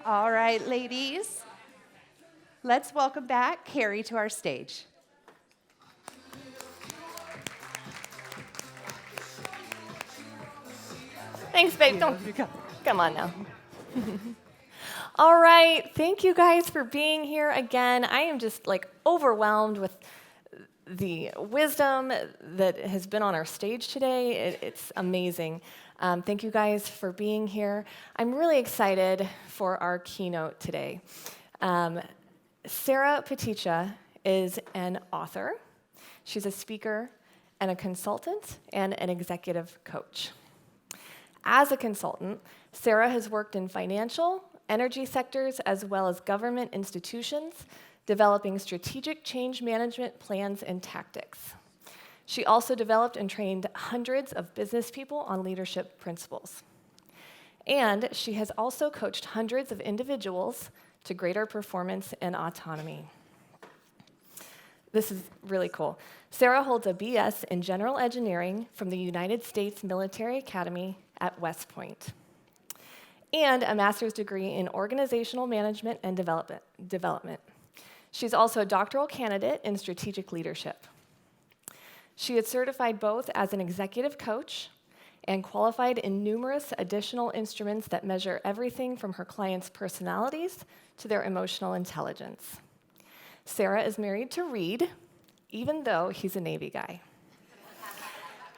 All right, ladies, let's welcome back Carrie to our stage. Thanks, babe. Don't come on now. All right, thank you guys for being here again. I am just overwhelmed with the wisdom that has been on our stage today. It's amazing. Thank you guys for being here. I'm really excited for our keynote today. Sara Patita is an author. She's a speaker and a consultant and an executive coach. As a consultant, Sara has worked in financial, energy sectors, as well as government institutions, developing strategic change management plans and tactics. She also developed and trained hundreds of business people on leadership principles. And she has also coached hundreds of individuals to greater performance and autonomy. This is really cool. Sara holds a BS in General Engineering from the United States Military Academy at West Point, and a master's degree in organizational management and development. She's also a doctoral candidate in strategic leadership. She is certified both as an executive coach and qualified in numerous additional instruments that measure everything from her clients' personalities to their emotional intelligence. Sara is married to Reed, even though he's a Navy guy.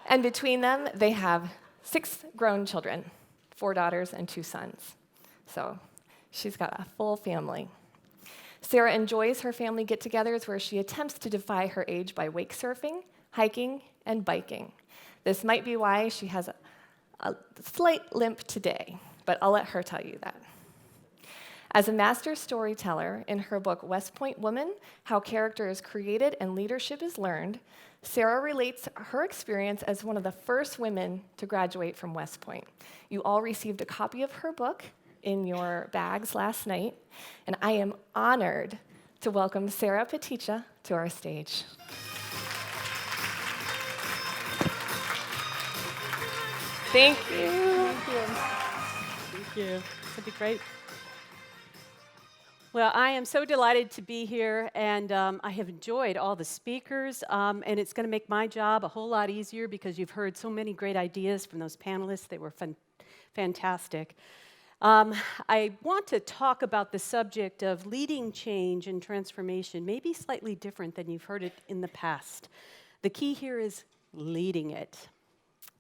And between them, they have 6 grown children, 4 daughters and 2 sons. So she's got a full family. Sara enjoys her family get-togethers where she attempts to defy her age by wake surfing, hiking, and biking. This might be why she has a slight limp today, but I'll let her tell you that. As a master storyteller in her book, West Point Woman, How Character is Created and Leadership is Learned, Sara relates her experience as one of the first women to graduate from West Point. You all received a copy of her book in your bags last night, and I am honored to welcome Sara Patita to our stage. Thank you. Thank you. Thank you. That'd be great. Well, I am so delighted to be here, and I have enjoyed all the speakers, and it's going to make my job a whole lot easier because you've heard so many great ideas from those panelists. They were fantastic. I want to talk about the subject of leading change and transformation, maybe slightly different than you've heard it in the past. The key here is leading it.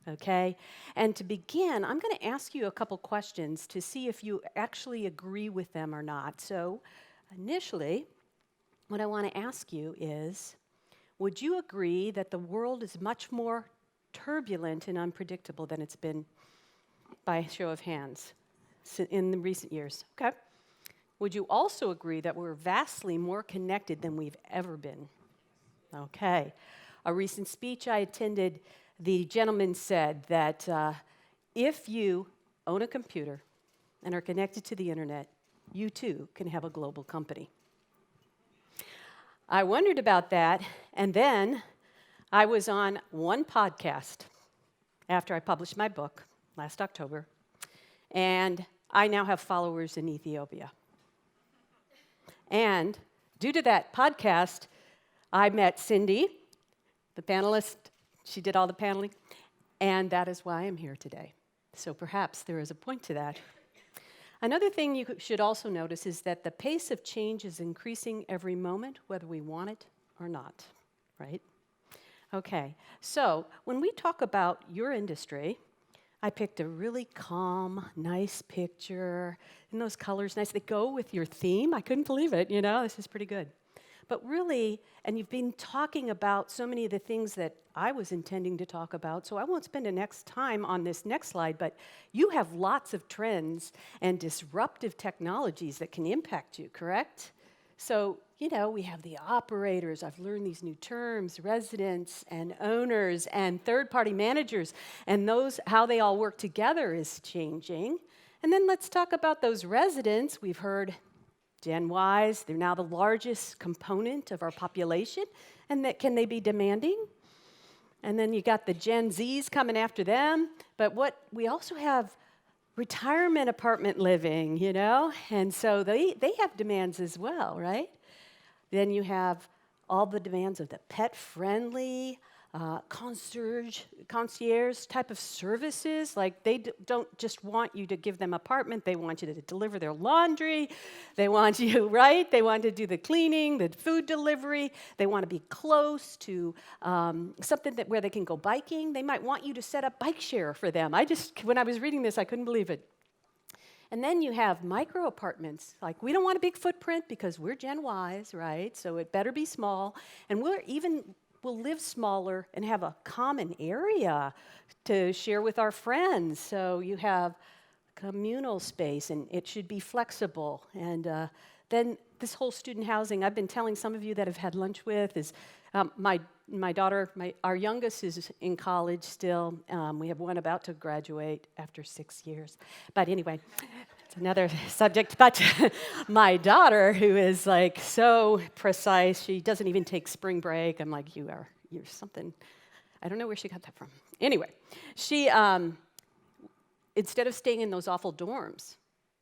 Okay? And to begin, I'm going to ask you a couple questions to see if you actually agree with them or not. So, initially, what I want to ask you is, would you agree that the world is much more turbulent and unpredictable than it's been, by show of hands, in the recent years? Okay. Would you also agree that we're vastly more connected than we've ever been? Okay. A recent speech I attended, the gentleman said that if you own a computer and are connected to the internet, you too can have a global company. I wondered about that, and then I was on one podcast after I published my book last October, and I now have followers in Ethiopia. And due to that podcast, I met Cindy, the panelist. She did all the paneling, and that is why I'm here today. So perhaps there is a point to that. Another thing you should also notice is that the pace of change is increasing every moment, whether we want it or not, right? Okay, so when we talk about your industry, I picked a really calm, nice picture, and those colors nice. They go with your theme. I couldn't believe it, this is pretty good. But really, and you've been talking about so many of the things that I was intending to talk about, so I won't spend the next time on this next slide, but you have lots of trends and disruptive technologies that can impact you, correct? So, we have the operators. I've learned these new terms, residents and owners and third-party managers, and how they all work together is changing. And then let's talk about those residents. We've heard Gen Ys, they're now the largest component of our population, and can they be demanding? And then you got the Gen Zs coming after them, but we also have retirement apartment living, you know? And so they have demands as well, right? Then you have all the demands of the pet-friendly, concierge type of services. Like they don't just want you to give them apartment, they want you to deliver their laundry. They want you, right? They want to do the cleaning, the food delivery. They want to be close to something where they can go biking. They might want you to set up bike share for them. When I was reading this, I couldn't believe it. And then you have micro apartments. Like, we don't want a big footprint because we're Gen Ys, right? So it better be small. And we'll live smaller and have a common area to share with our friends. So you have communal space, and it should be flexible. And then this whole student housing, I've been telling some of you that I've had lunch with, is my daughter, our youngest is in college still. We have one about to graduate after 6 years. But anyway, it's another subject. But my daughter, who is like so precise, she doesn't even take spring break. I'm like, you're something. I don't know where she got that from. Anyway, she, instead of staying in those awful dorms,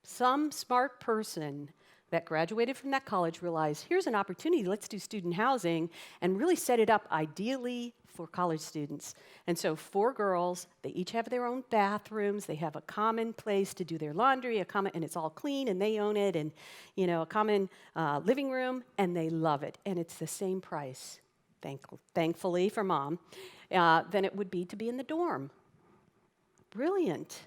some smart person that graduated from that college realized, here's an opportunity, let's do student housing, and really set it up ideally for college students. And so 4 girls, they each have their own bathrooms, they have a common place to do their laundry, and it's all clean, and they own it, and a common living room, and they love it. And it's the same price, thankfully for mom, than it would be to be in the dorm. Brilliant.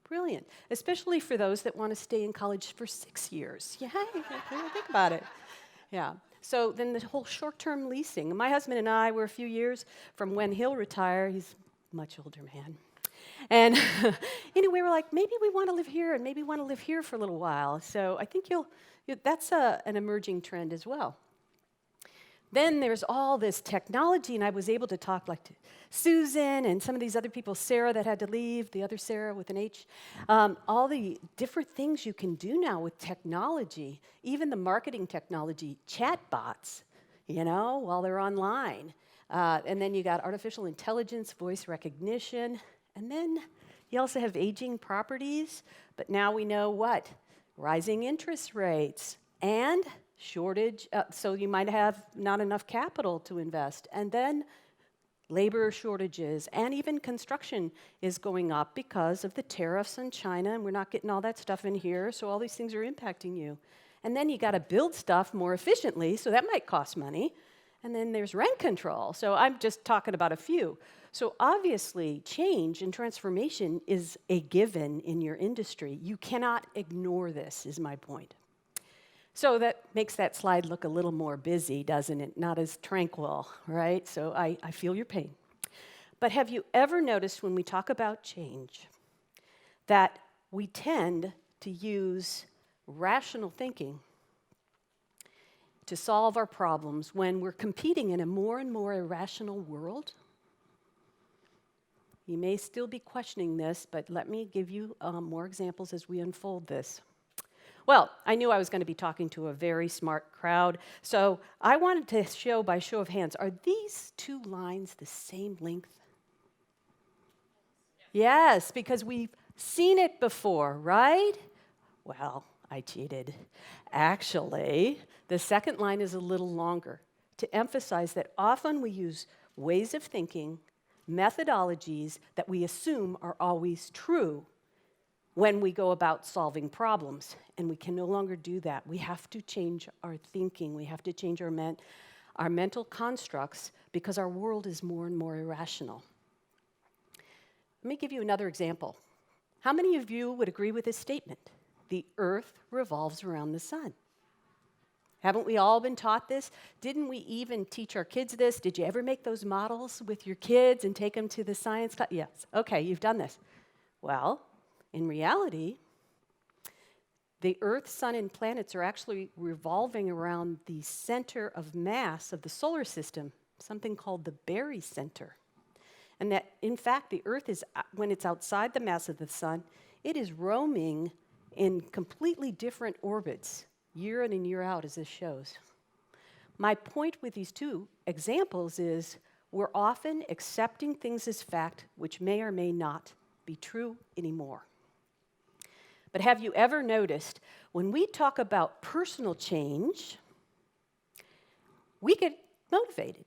Brilliant, especially for those that want to stay in college for 6 years. Yeah, think about it. Yeah. So then the whole short-term leasing. My husband and I were a few years from when he'll retire. He's a much older man. And anyway, we're like, maybe we want to live here, and maybe want to live here for a little while. So I think that's an emerging trend as well. Then there's all this technology, and I was able to talk like to Susan and some of these other people, Sara that had to leave, the other Sara with an H, all the different things you can do now with technology, even the marketing technology, chat bots, while they're online. And then you got artificial intelligence, voice recognition, and then you also have aging properties, but now we know what? Rising interest rates and shortage, so you might have not enough capital to invest. And then labor shortages, and even construction is going up because of the tariffs in China, and we're not getting all that stuff in here, so all these things are impacting you. And then you got to build stuff more efficiently, so that might cost money. And then there's rent control, so I'm just talking about a few. So obviously, change and transformation is a given in your industry. You cannot ignore this, is my point. So that makes that slide look a little more busy, doesn't it? Not as tranquil, right? So I feel your pain. But have you ever noticed when we talk about change that we tend to use rational thinking to solve our problems when we're competing in a more and more irrational world? You may still be questioning this, but let me give you more examples as we unfold this. Well, I knew I was going to be talking to a very smart crowd, so I wanted to show by show of hands, are these 2 lines the same length? Yes, because we've seen it before, right? Well, I cheated. Actually, the second line is a little longer to emphasize that often we use ways of thinking, methodologies that we assume are always true when we go about solving problems, and we can no longer do that. We have to change our thinking. We have to change our mental constructs because our world is more and more irrational. Let me give you another example. How many of you would agree with this statement? The Earth revolves around the sun. Haven't we all been taught this? Didn't we even teach our kids this? Did you ever make those models with your kids and take them to the science class? Yes. Okay, you've done this. Well, in reality, the Earth, Sun, and planets are actually revolving around the center of mass of the solar system, something called the barycenter. And that, in fact, the Earth is, when it's outside the mass of the Sun, it is roaming in completely different orbits, year in and year out, as this shows. My point with these 2 examples is we're often accepting things as fact which may or may not be true anymore. But have you ever noticed when we talk about personal change, we get motivated?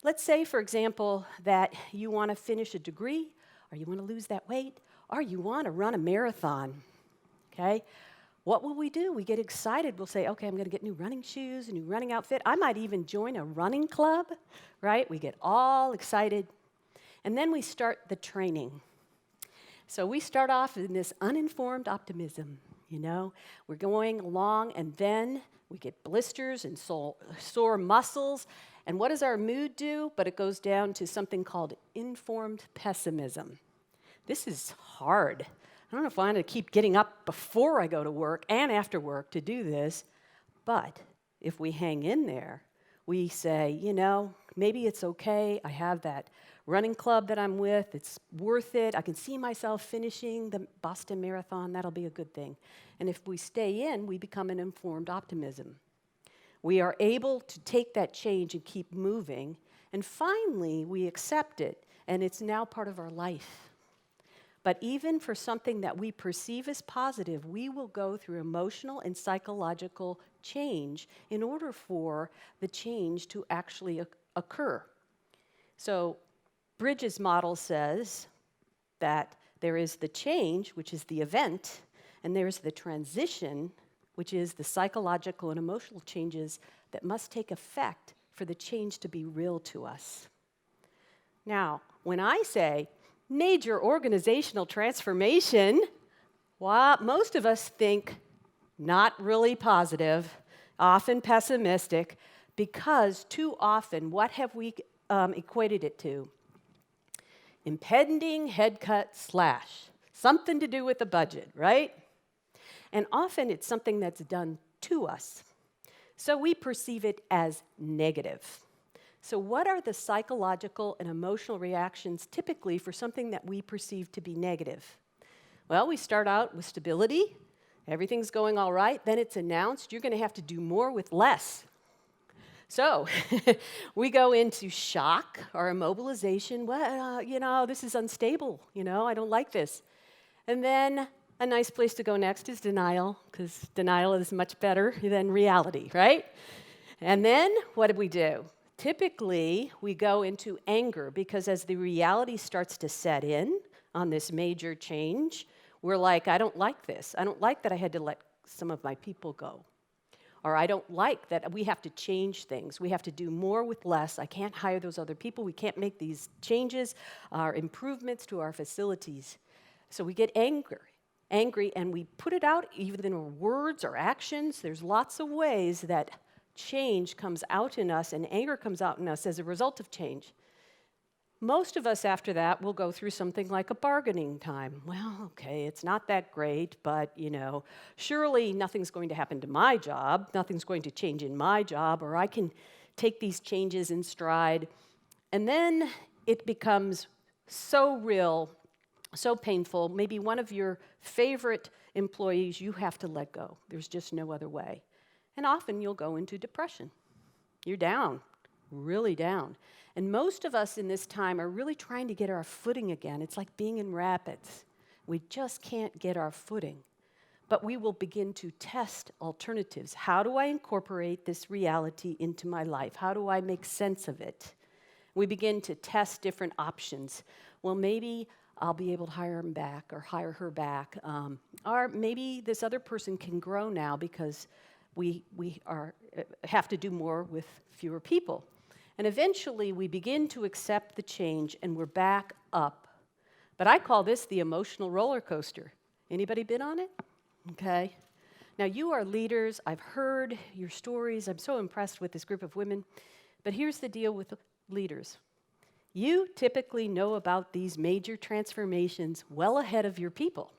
Let's say, for example, that you want to finish a degree, or you want to lose that weight, or you want to run a marathon, okay? What will we do? We get excited. We'll say, okay, I'm going to get new running shoes, a new running outfit. I might even join a running club, right? We get all excited. And then we start the training. So we start off in this uninformed optimism, you know? We're going along, and then we get blisters and sore muscles. And what does our mood do? But it goes down to something called informed pessimism. This is hard. I don't know if I want to keep getting up before I go to work and after work to do this, but if we hang in there, we say, you know, maybe it's okay. I have that running club that I'm with. It's worth it. I can see myself finishing the Boston Marathon. That'll be a good thing. And if we stay in, we become an informed optimism. We are able to take that change and keep moving, and finally, we accept it, and it's now part of our life. But even for something that we perceive as positive, we will go through emotional and psychological change in order for the change to actually occur. So Bridges' model says that there is the change, which is the event, and there's the transition, which is the psychological and emotional changes that must take effect for the change to be real to us. Now, when I say major organizational transformation, most of us think not really positive, often pessimistic, because too often, what have we equated it to? Impending head cut slash, something to do with the budget, right? And often it's something that's done to us. So we perceive it as negative. So what are the psychological and emotional reactions typically for something that we perceive to be negative? Well, we start out with stability. Everything's going all right. Then it's announced you're going to have to do more with less. So we go into shock or immobilization. Well, this is unstable. I don't like this. And then a nice place to go next is denial, because denial is much better than reality, right? And then what do? Typically, we go into anger, because as the reality starts to set in on this major change, we're like, I don't like this. I don't like that I had to let some of my people go. Or I don't like that we have to change things. We have to do more with less. I can't hire those other people. We can't make these changes or improvements to our facilities. So we get angry, and we put it out even in our words or actions. There's lots of ways that change comes out in us and anger comes out in us as a result of change. Most of us after that will go through something like a bargaining time. Well, okay, it's not that great, but, surely nothing's going to happen to my job, nothing's going to change in my job, or I can take these changes in stride. And then it becomes so real, so painful, maybe one of your favorite employees you have to let go. There's just no other way. And often you'll go into depression. You're down, really down. And most of us in this time are really trying to get our footing again. It's like being in rapids. We just can't get our footing. But we will begin to test alternatives. How do I incorporate this reality into my life? How do I make sense of it? We begin to test different options. Well, maybe I'll be able to hire him back or hire her back. Or maybe this other person can grow now because we have to do more with fewer people. And eventually, we begin to accept the change, and we're back up. But I call this the emotional roller coaster. Anybody been on it? Okay. Now, you are leaders. I've heard your stories. I'm so impressed with this group of women. But here's the deal with leaders. You typically know about these major transformations well ahead of your people.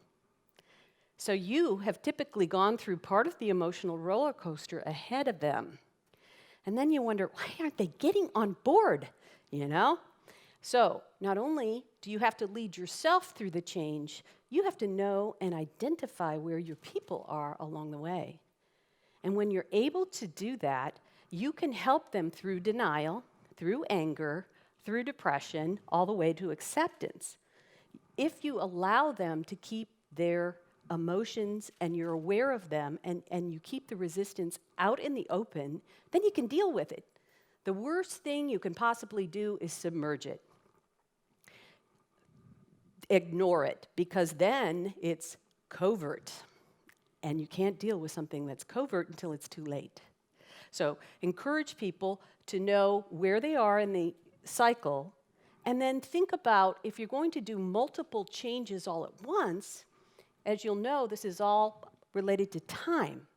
So you have typically gone through part of the emotional roller coaster ahead of them. And then you wonder, why aren't they getting on board, So not only do you have to lead yourself through the change, you have to know and identify where your people are along the way. And when you're able to do that, you can help them through denial, through anger, through depression, all the way to acceptance. If you allow them to keep their emotions and you're aware of them and you keep the resistance out in the open, then you can deal with it. The worst thing you can possibly do is submerge it. Ignore it, because then it's covert. And you can't deal with something that's covert until it's too late. So encourage people to know where they are in the cycle, and then think about if you're going to do multiple changes all at once. As you'll know, this is all related to time.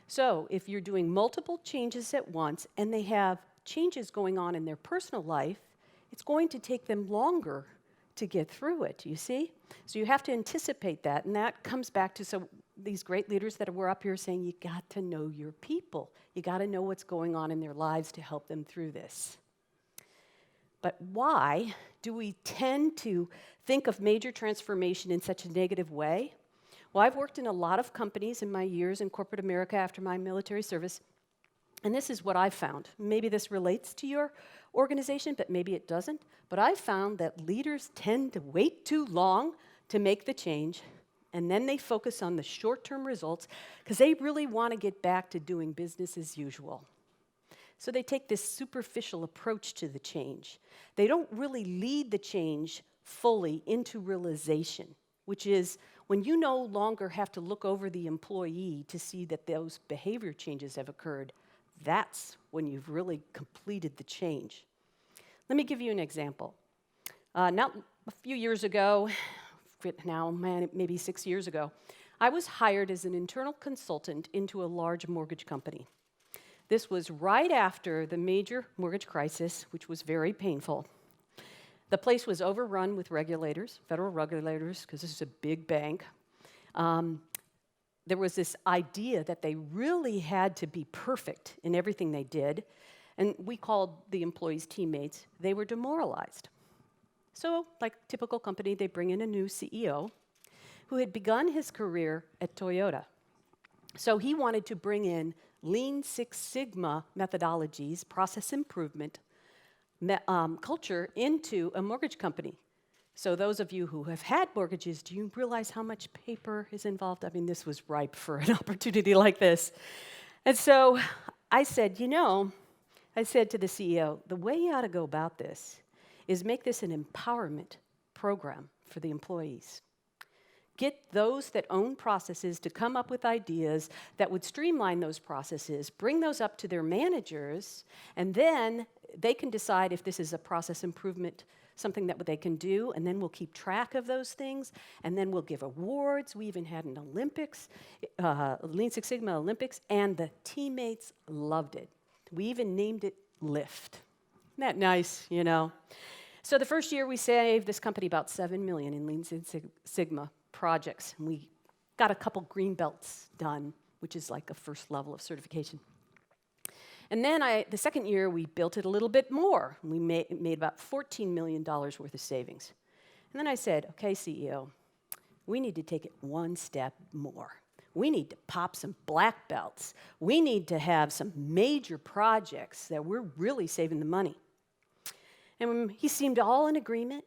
So if you're doing multiple changes at once and they have changes going on in their personal life, it's going to take them longer to get through it, you see? So you have to anticipate that, and that comes back to these great leaders that were up here saying you got to know your people. You got to know what's going on in their lives to help them through this. But why do we tend to think of major transformation in such a negative way? Well, I've worked in a lot of companies in my years in corporate America after my military service, and this is what I've found. Maybe this relates to your organization, but maybe it doesn't. But I've found that leaders tend to wait too long to make the change, and then they focus on the short-term results because they really want to get back to doing business as usual. So they take this superficial approach to the change. They don't really lead the change fully into realization, which is when you no longer have to look over the employee to see that those behavior changes have occurred. That's when you've really completed the change. Let me give you an example. Now, a few years ago, now maybe 6 years ago, I was hired as an internal consultant into a large mortgage company. This was right after the major mortgage crisis, which was very painful. The place was overrun with regulators, federal regulators, because this is a big bank. There was this idea that they really had to be perfect in everything they did, and we called the employees teammates. They were demoralized. So, like a typical company, they bring in a new CEO who had begun his career at Toyota. So he wanted to bring in Lean Six Sigma methodologies, process improvement, culture into a mortgage company. So those of you who have had mortgages, do you realize how much paper is involved? I mean, this was ripe for an opportunity like this. And so I said, I said to the CEO, the way you ought to go about this is make this an empowerment program for the employees. Get those that own processes to come up with ideas that would streamline those processes, bring those up to their managers, and then they can decide if this is a process improvement, something that they can do, and then we'll keep track of those things, and then we'll give awards. We even had an Olympics, Lean Six Sigma Olympics, and the teammates loved it. We even named it Lift. Isn't that nice, So the first year we saved this company about $7 million in Lean Six Sigma projects, and we got a couple green belts done, which is like a first level of certification. And then the second year, we built it a little bit more. We made about $14 million worth of savings. And then I said, okay, CEO, we need to take it one step more. We need to pop some black belts. We need to have some major projects that we're really saving the money. And he seemed all in agreement.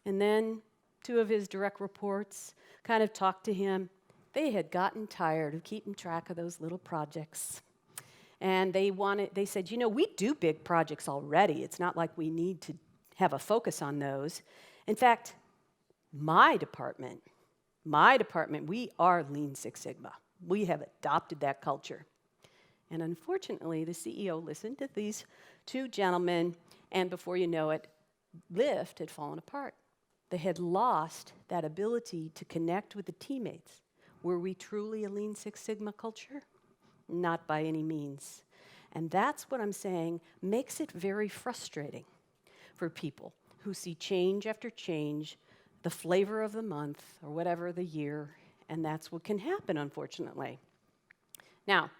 And then 2 of his direct reports kind of talked to him. They had gotten tired of keeping track of those little projects. And they said, we do big projects already. It's not like we need to have a focus on those. In fact, my department, we are Lean Six Sigma. We have adopted that culture. And unfortunately, the CEO listened to these 2 gentlemen, and before you know it, Lyft had fallen apart. They had lost that ability to connect with the teammates. Were we truly a Lean Six Sigma culture? Not by any means. And that's what I'm saying makes it very frustrating for people who see change after change, the flavor of the month or whatever the year, and that's what can happen, unfortunately. Now,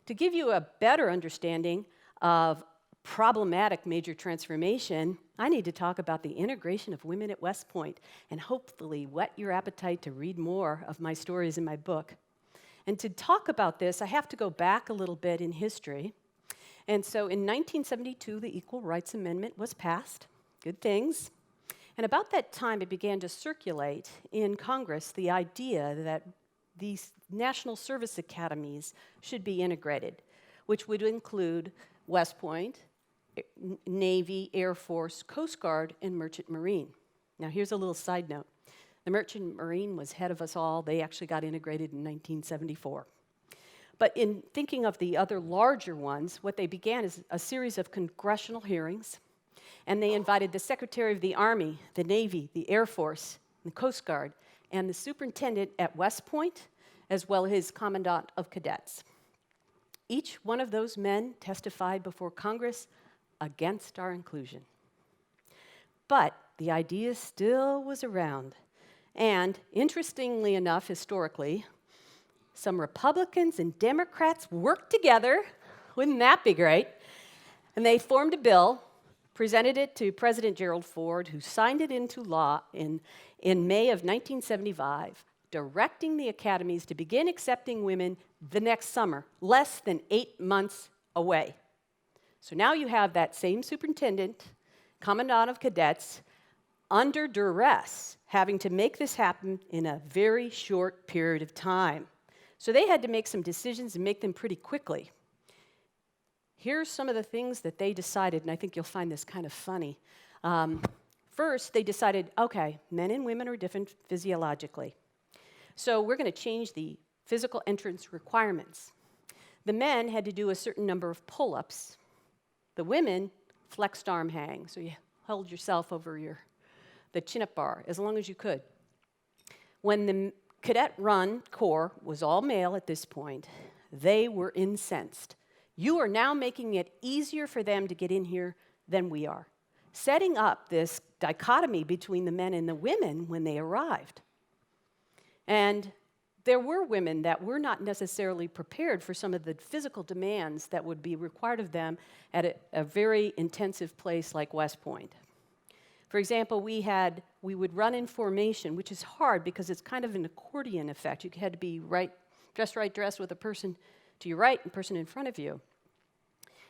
to give you a better understanding of problematic major transformation, I need to talk about the integration of women at West Point and hopefully whet your appetite to read more of my stories in my book. And to talk about this, I have to go back a little bit in history. And so in 1972, the Equal Rights Amendment was passed. Good things. And about that time, it began to circulate in Congress the idea that these national service academies should be integrated, which would include West Point, Navy, Air Force, Coast Guard, and Merchant Marine. Now, here's a little side note. The Merchant Marine was ahead of us all. They actually got integrated in 1974. But in thinking of the other larger ones, what they began is a series of congressional hearings, and they invited the Secretary of the Army, the Navy, the Air Force, the Coast Guard, and the superintendent at West Point, as well as his commandant of cadets. Each one of those men testified before Congress against our inclusion. But the idea still was around. And interestingly enough, historically, some Republicans and Democrats worked together. Wouldn't that be great? And they formed a bill, presented it to President Gerald Ford, who signed it into law in May of 1975, directing the academies to begin accepting women the next summer, less than 8 months away. So now you have that same superintendent, commandant of cadets, under duress, having to make this happen in a very short period of time. So they had to make some decisions and make them pretty quickly. Here's some of the things that they decided, and I think you'll find this kind of funny. First, they decided, okay, men and women are different physiologically. So we're going to change the physical entrance requirements. The men had to do a certain number of pull-ups. The women flexed arm hang, so you held yourself over the chin-up bar as long as you could. When the cadet run corps was all male at this point, they were incensed. You are now making it easier for them to get in here than we are, setting up this dichotomy between the men and the women when they arrived. And there were women that were not necessarily prepared for some of the physical demands that would be required of them at a very intensive place like West Point. For example, we would run in formation, which is hard because it's kind of an accordion effect. You had to be dressed with a person to your right and person in front of you.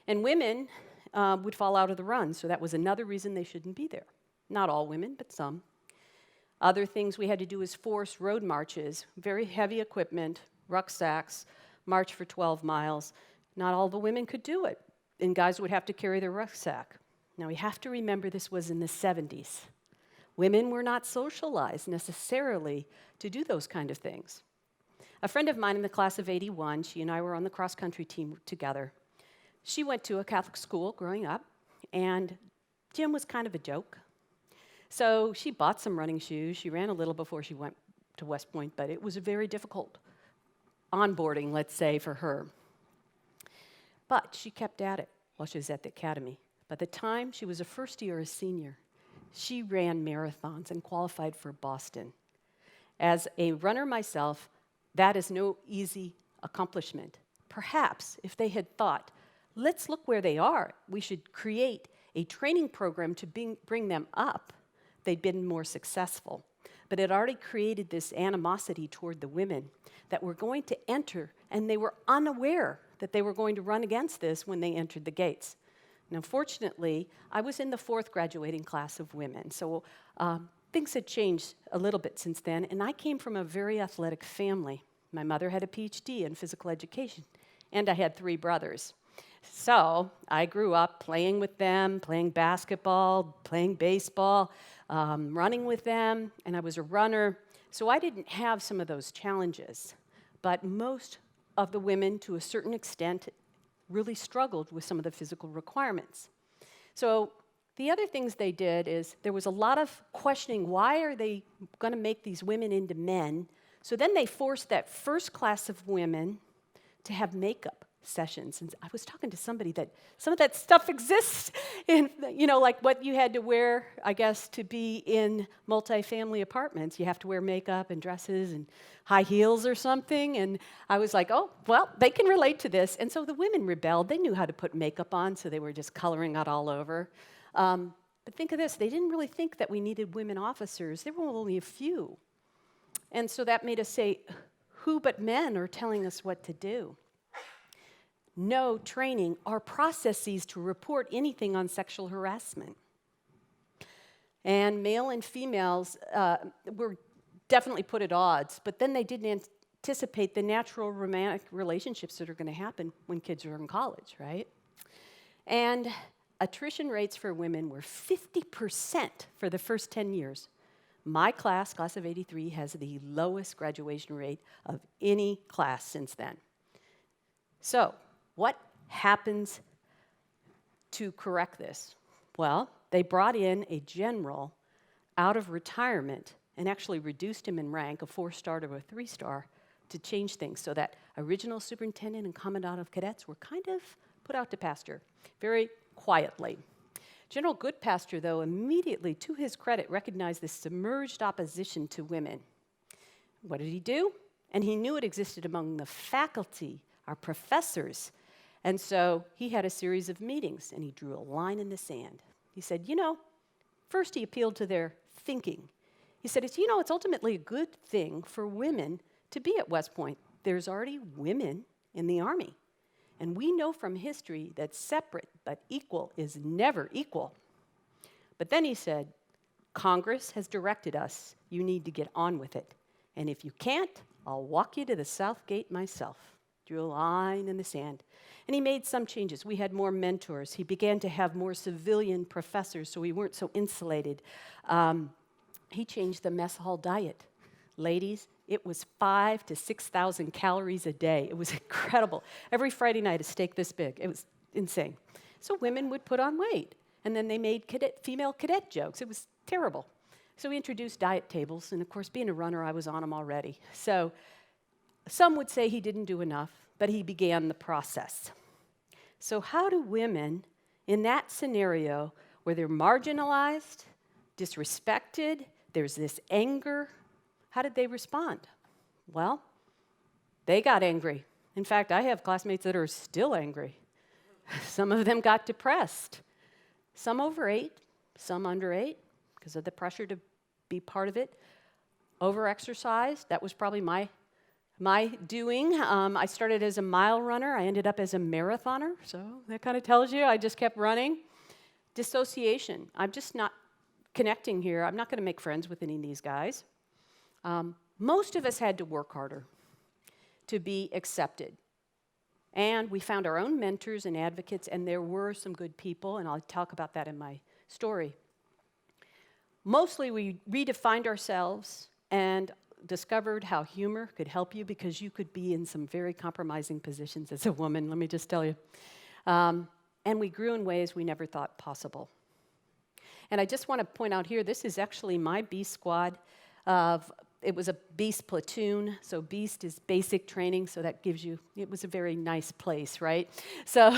And women would fall out of the run, so that was another reason they shouldn't be there. Not all women, but some. Other things we had to do is force road marches, very heavy equipment, rucksacks, march for 12 miles. Not all the women could do it, and guys would have to carry their rucksack. Now, we have to remember this was in the 70s. Women were not socialized necessarily to do those kind of things. A friend of mine in the class of 81, she and I were on the cross-country team together. She went to a Catholic school growing up, and gym was kind of a joke. So she bought some running shoes. She ran a little before she went to West Point, but it was a very difficult onboarding, let's say, for her. But she kept at it while she was at the academy. By the time she was a first year or a senior, she ran marathons and qualified for Boston. As a runner myself, that is no easy accomplishment. Perhaps if they had thought, let's look where they are, we should create a training program to bring them up, they'd been more successful. But it already created this animosity toward the women that were going to enter, and they were unaware that they were going to run against this when they entered the gates. Now, fortunately, I was in the 4th graduating class of women, so things had changed a little bit since then, and I came from a very athletic family. My mother had a PhD in physical education, and I had 3 brothers. So I grew up playing with them, playing basketball, playing baseball, running with them, and I was a runner. So I didn't have some of those challenges, but most of the women, to a certain extent, really struggled with some of the physical requirements. So the other things they did is there was a lot of questioning, why are they going to make these women into men? So then they forced that first class of women to have makeup sessions. And I was talking to somebody that some of that stuff exists in, like what you had to wear, I guess, to be in multifamily apartments. You have to wear makeup and dresses and high heels or something. And I was like, oh, well, they can relate to this. And so the women rebelled. They knew how to put makeup on, so they were just coloring it all over. But think of this. They didn't really think that we needed women officers. There were only a few. And so that made us say, who but men are telling us what to do? No training or processes to report anything on sexual harassment. And male and females were definitely put at odds, but then they didn't anticipate the natural romantic relationships that are going to happen when kids are in college, right? And attrition rates for women were 50% for the first 10 years. My class of 83, has the lowest graduation rate of any class since then. So, what happens to correct this? Well, they brought in a general out of retirement and actually reduced him in rank, a 4-star to a 3-star, to change things so that original superintendent and commandant of cadets were kind of put out to pasture very quietly. General Goodpasture, though, immediately, to his credit, recognized this submerged opposition to women. What did he do? And he knew it existed among the faculty, our professors. And so he had a series of meetings, and he drew a line in the sand. He said, first he appealed to their thinking. He said, it's ultimately a good thing for women to be at West Point. There's already women in the Army. And we know from history that separate but equal is never equal. But then he said, Congress has directed us. You need to get on with it. And if you can't, I'll walk you to the South Gate myself. Drew a line in the sand. And he made some changes. We had more mentors. He began to have more civilian professors, so we weren't so insulated. He changed the mess hall diet. Ladies, it was 5,000 to 6,000 calories a day. It was incredible. Every Friday night, a steak this big. It was insane. So women would put on weight. And then they made female cadet jokes. It was terrible. So we introduced diet tables. And of course, being a runner, I was on them already. So some would say he didn't do enough, but he began the process. So how do women, in that scenario where they're marginalized, disrespected, there's this anger, how did they respond? Well, they got angry. In fact, I have classmates that are still angry. Some of them got depressed. Some overate, some underate because of the pressure to be part of it. Overexercised, that was probably my doing. I started as a mile runner. I ended up as a marathoner, so that kind of tells you I just kept running. Dissociation. I'm just not connecting here. I'm not going to make friends with any of these guys. Most of us had to work harder to be accepted. And we found our own mentors and advocates, and there were some good people, and I'll talk about that in my story. Mostly we redefined ourselves and discovered how humor could help you because you could be in some very compromising positions as a woman, let me just tell you. And we grew in ways we never thought possible. And I just want to point out here, this is actually my Beast squad. It was a Beast platoon, so Beast is basic training, so that gives you, it was a very nice place, right? So,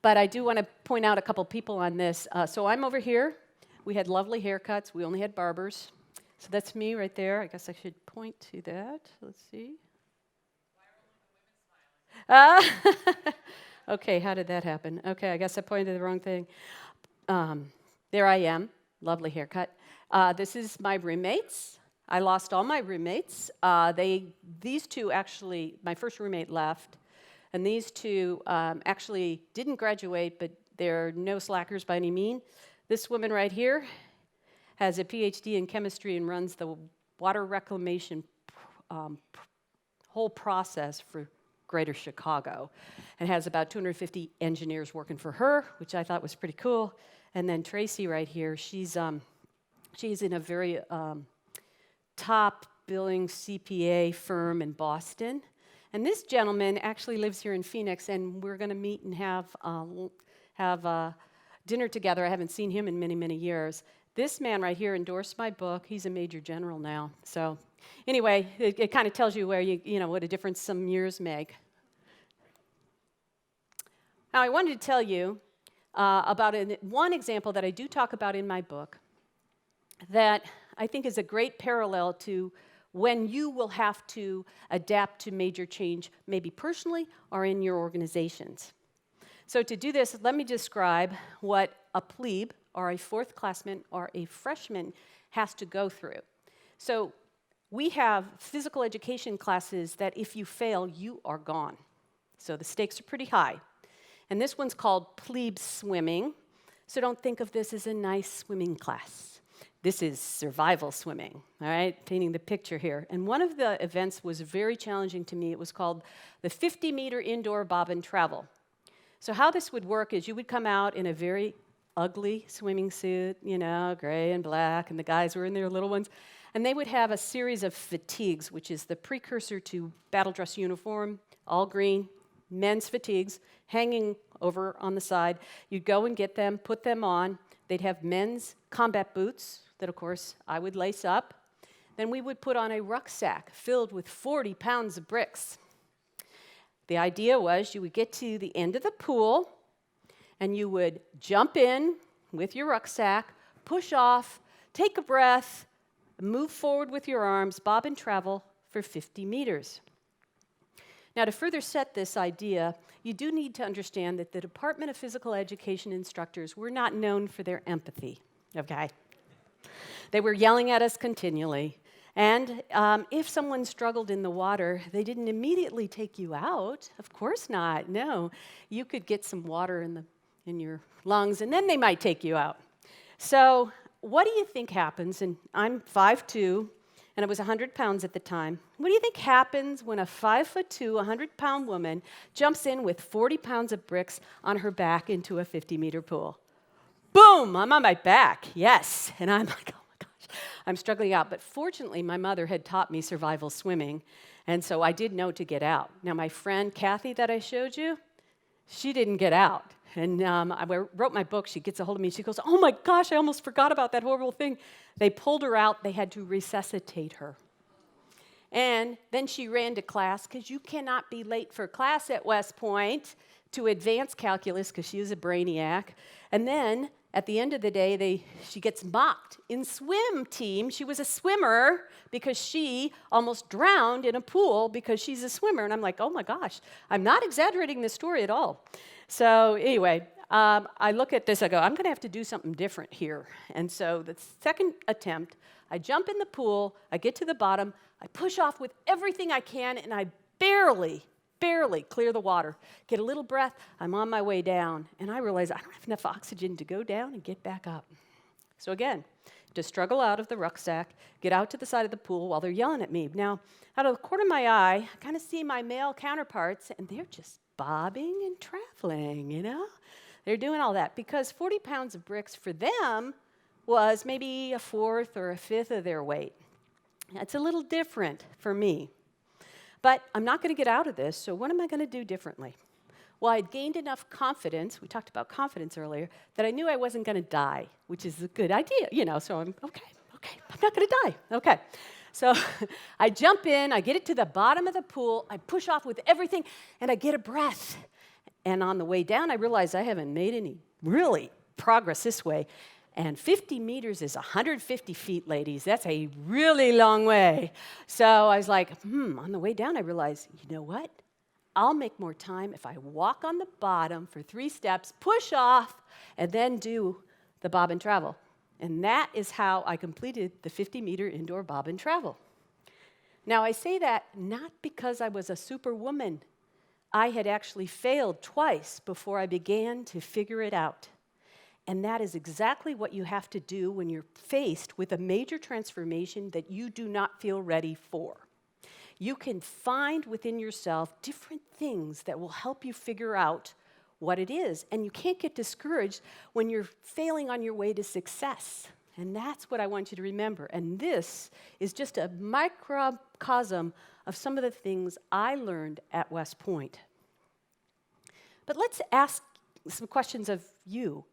but I do want to point out a couple people on this. So I'm over here. We had lovely haircuts. We only had barbers. So that's me right there. I guess I should point to that. Let's see. Okay, how did that happen? Okay, I guess I pointed to the wrong thing. There I am. Lovely haircut. This is my roommates. I lost all my roommates. These two actually, my first roommate left, and these two actually didn't graduate, but they're no slackers by any means. This woman right here has a PhD in chemistry and runs the water reclamation whole process for Greater Chicago, and has about 250 engineers working for her, which I thought was pretty cool. And then Tracy right here, she's in a very top billing CPA firm in Boston. And this gentleman actually lives here in Phoenix, and we're going to meet and have dinner together. I haven't seen him in many, many years. This man right here endorsed my book. He's a major general now. So anyway, it kind of tells you where what a difference some years make. Now, I wanted to tell you about one example that I do talk about in my book that I think is a great parallel to when you will have to adapt to major change, maybe personally or in your organizations. So to do this, let me describe what a plebe or a fourth classman or a freshman has to go through. So we have physical education classes that if you fail, you are gone. So the stakes are pretty high. And this one's called plebe swimming. So don't think of this as a nice swimming class. This is survival swimming, all right? Painting the picture here. And one of the events was very challenging to me. It was called the 50-meter indoor bob and travel. So how this would work is you would come out in a very ugly swimming suit, gray and black, and the guys were in their little ones, and they would have a series of fatigues, which is the precursor to battle dress uniform, all green, men's fatigues, hanging over on the side. You'd go and get them, put them on. They'd have men's combat boots that, of course, I would lace up. Then we would put on a rucksack filled with 40 pounds of bricks. The idea was you would get to the end of the pool, and you would jump in with your rucksack, push off, take a breath, move forward with your arms, bob and travel for 50 meters. Now, to further set this idea, you do need to understand that the Department of Physical Education instructors were not known for their empathy, okay? They were yelling at us continually. And if someone struggled in the water, they didn't immediately take you out. Of course not, no. You could get some water in your lungs, and then they might take you out. So what do you think happens? And I'm 5'2", and I was 100 pounds at the time. What do you think happens when a 5'2", 100-pound woman jumps in with 40 pounds of bricks on her back into a 50-meter pool? Boom, I'm on my back, yes. And I'm like, oh my gosh, I'm struggling out. But fortunately, my mother had taught me survival swimming, and so I did know to get out. Now, my friend Kathy that I showed you, she didn't get out. And I wrote my book. She gets a hold of me. She goes, oh my gosh, I almost forgot about that horrible thing. They pulled her out. They had to resuscitate her. And then she ran to class, because you cannot be late for class at West Point to advanced calculus, because she is a brainiac. And then at the end of the day, she gets mocked in swim team. She was a swimmer because she almost drowned in a pool because she's a swimmer. And I'm like, oh my gosh, I'm not exaggerating this story at all. So anyway, I look at this, I go, I'm going to have to do something different here. And so the second attempt, I jump in the pool, I get to the bottom, I push off with everything I can, and I barely clear the water. Get a little breath, I'm on my way down, and I realize I don't have enough oxygen to go down and get back up. So again, to struggle out of the rucksack, get out to the side of the pool while they're yelling at me. Now, out of the corner of my eye, I kind of see my male counterparts, and they're just bobbing and traveling, They're doing all that because 40 pounds of bricks for them was maybe a fourth or a fifth of their weight. That's a little different for me. But I'm not going to get out of this, so what am I going to do differently? Well, I'd gained enough confidence, we talked about confidence earlier, that I knew I wasn't going to die, which is a good idea, so I'm, okay, I'm not going to die, okay. So I jump in, I get it to the bottom of the pool, I push off with everything, and I get a breath. And on the way down, I realize I haven't made any really progress this way. And 50 meters is 150 feet, ladies. That's a really long way. So I was like, on the way down, I realized, you know what? I'll make more time if I walk on the bottom for 3 steps, push off, and then do the bob and travel. And that is how I completed the 50-meter indoor bob and travel. Now, I say that not because I was a superwoman. I had actually failed twice before I began to figure it out. And that is exactly what you have to do when you're faced with a major transformation that you do not feel ready for. You can find within yourself different things that will help you figure out what it is. And you can't get discouraged when you're failing on your way to success. And that's what I want you to remember. And this is just a microcosm of some of the things I learned at West Point. But let's ask some questions of you.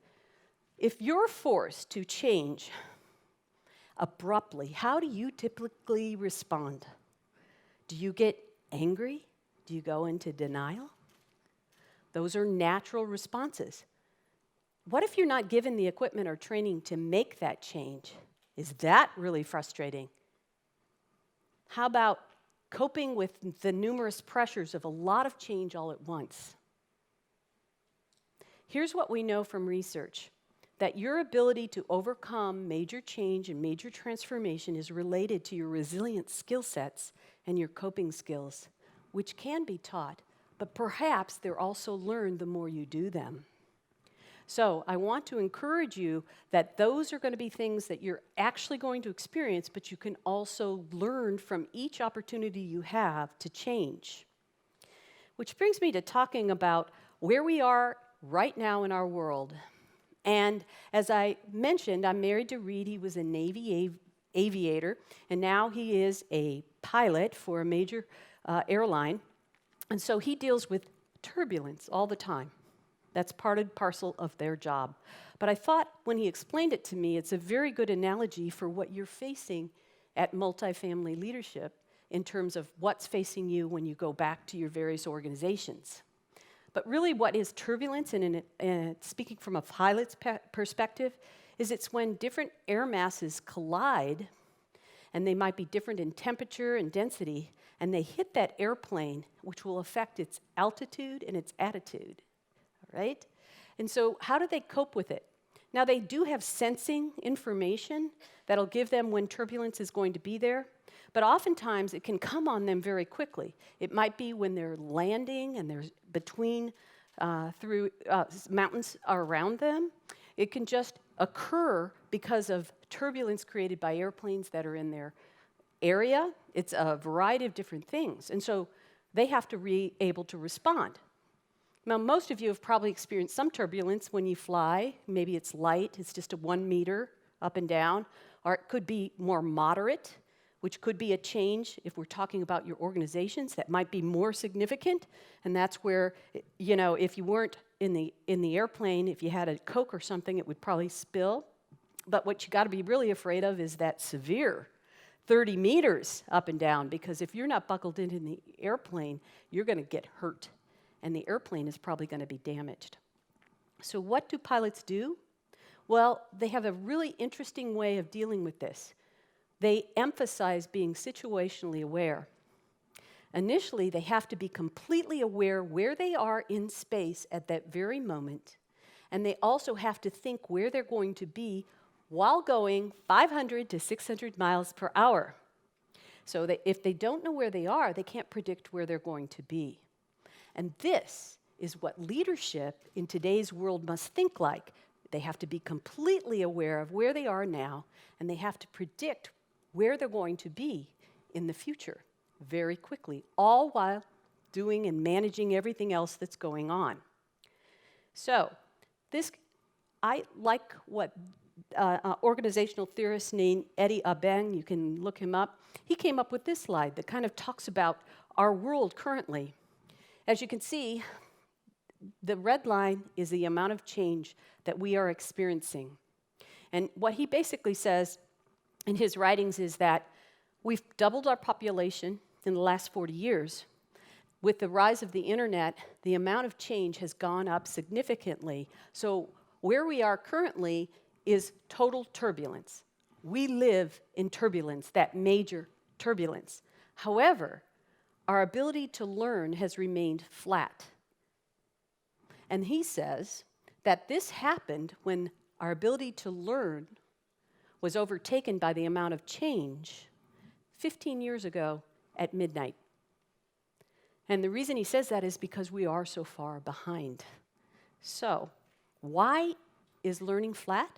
If you're forced to change abruptly, how do you typically respond? Do you get angry? Do you go into denial? Those are natural responses. What if you're not given the equipment or training to make that change? Is that really frustrating? How about coping with the numerous pressures of a lot of change all at once? Here's what we know from research, that your ability to overcome major change and major transformation is related to your resilient skill sets and your coping skills, which can be taught, but perhaps they're also learned the more you do them. So I want to encourage you that those are going to be things that you're actually going to experience, but you can also learn from each opportunity you have to change. Which brings me to talking about where we are right now in our world. And as I mentioned, I'm married to Reed. He was a Navy aviator, and now he is a pilot for a major airline. And so he deals with turbulence all the time. That's part and parcel of their job. But I thought when he explained it to me, it's a very good analogy for what you're facing at multifamily leadership in terms of what's facing you when you go back to your various organizations. But really what is turbulence, and speaking from a pilot's perspective, is it's when different air masses collide, and they might be different in temperature and density, and they hit that airplane, which will affect its altitude and its attitude. Right? And so how do they cope with it? Now, they do have sensing information that'll give them when turbulence is going to be there, but oftentimes it can come on them very quickly. It might be when they're landing and they're between mountains are around them. It can just occur because of turbulence created by airplanes that are in their area. It's a variety of different things. And so they have to be able to respond. Now, most of you have probably experienced some turbulence when you fly. Maybe it's light, it's just a 1 meter up and down, or it could be more moderate, which could be a change if we're talking about your organizations that might be more significant. And that's where, you know, if you weren't in the airplane, if you had a Coke or something, it would probably spill. But what you got to be really afraid of is that severe 30 meters up and down, because if you're not buckled into the airplane, you're going to get hurt. And the airplane is probably going to be damaged. So what do pilots do? Well, they have a really interesting way of dealing with this. They emphasize being situationally aware. Initially, they have to be completely aware where they are in space at that very moment, and they also have to think where they're going to be while going 500 to 600 miles per hour. So that if they don't know where they are, they can't predict where they're going to be. And this is what leadership in today's world must think like. They have to be completely aware of where they are now, and they have to predict where they're going to be in the future very quickly, all while doing and managing everything else that's going on. So I like what organizational theorist named Eddie Abeng, you can look him up, he came up with this slide that kind of talks about our world currently. As you can see, the red line is the amount of change that we are experiencing. And what he basically says in his writings is that we've doubled our population in the last 40 years. With the rise of the internet, the amount of change has gone up significantly. So where we are currently is total turbulence. We live in turbulence, that major turbulence. However, our ability to learn has remained flat. And he says that this happened when our ability to learn was overtaken by the amount of change 15 years ago at midnight. And the reason he says that is because we are so far behind. So, why is learning flat?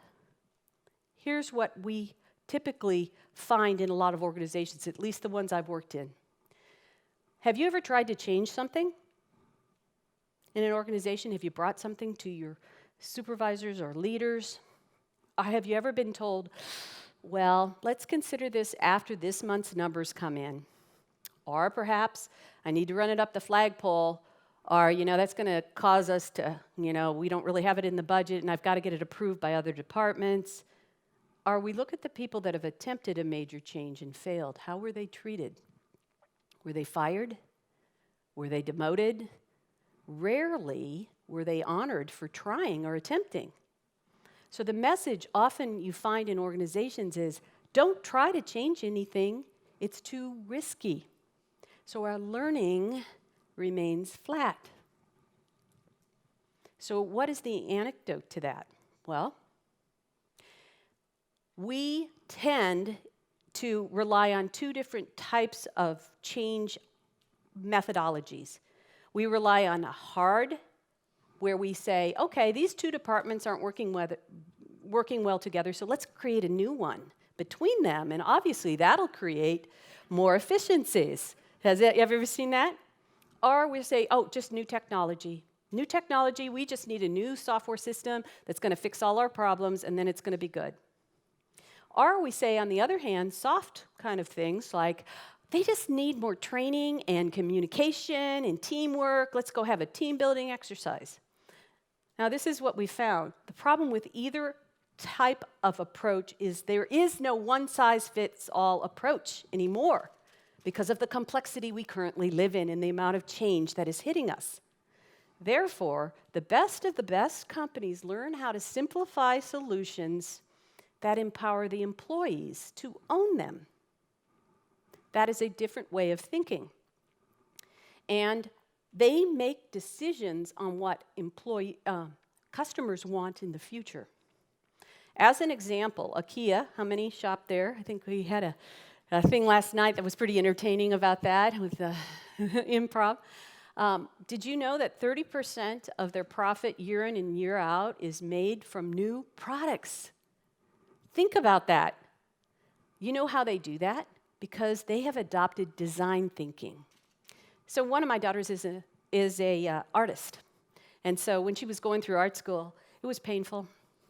Here's what we typically find in a lot of organizations, at least the ones I've worked in. Have you ever tried to change something in an organization? Have you brought something to your supervisors or leaders? Or have you ever been told, well, let's consider this after this month's numbers come in? Or perhaps, I need to run it up the flagpole, or, that's going to cause us to, we don't really have it in the budget, and I've got to get it approved by other departments. Or we look at the people that have attempted a major change and failed. How were they treated? Were they fired? Were they demoted? Rarely were they honored for trying or attempting. So the message often you find in organizations is, don't try to change anything. It's too risky. So our learning remains flat. So what is the antidote to that? Well, we tend to rely on two different types of change methodologies. We rely on a hard where we say, okay, these two departments aren't working well together, so let's create a new one between them, and obviously that'll create more efficiencies. Have you ever seen that? Or we say, oh, just new technology. New technology, we just need a new software system that's going to fix all our problems, and then it's going to be good. Or we say, on the other hand, soft kind of things like, they just need more training and communication and teamwork. Let's go have a team building exercise. Now, this is what we found. The problem with either type of approach is there is no one-size-fits-all approach anymore because of the complexity we currently live in and the amount of change that is hitting us. Therefore, the best of the best companies learn how to simplify solutions that empower the employees to own them. That is a different way of thinking. And they make decisions on what customers want in the future. As an example, IKEA, how many shop there? I think we had a thing last night that was pretty entertaining about that with the improv. Did you know that 30% of their profit year in and year out is made from new products? Think about that. You know how they do that? Because they have adopted design thinking. So one of my daughters is a artist. And so when she was going through art school, it was painful.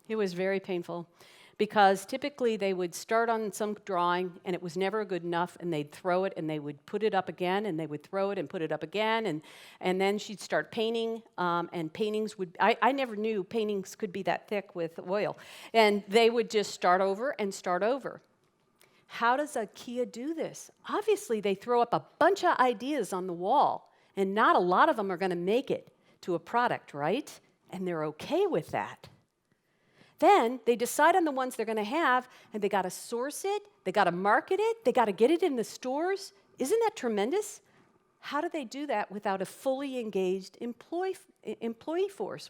It was very painful. Because typically they would start on some drawing and it was never good enough, and they'd throw it and they would put it up again, and they would throw it and put it up again, and then she'd start painting, and paintings would, I never knew paintings could be that thick with oil. And they would just start over and start over. How does IKEA do this? Obviously, they throw up a bunch of ideas on the wall, and not a lot of them are going to make it to a product, right? And they're okay with that. Then they decide on the ones they're going to have, and they got to source it, they got to market it, they got to get it in the stores. Isn't that tremendous? How do they do that without a fully engaged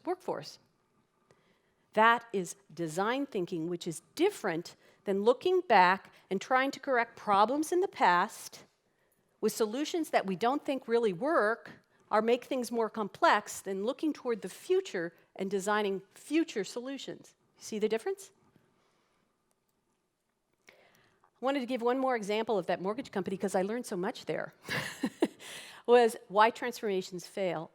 workforce? That is design thinking, which is different than looking back and trying to correct problems in the past with solutions that we don't think really work or make things more complex than looking toward the future and designing future solutions. See the difference? I wanted to give one more example of that mortgage company because I learned so much there. Was why transformations fail.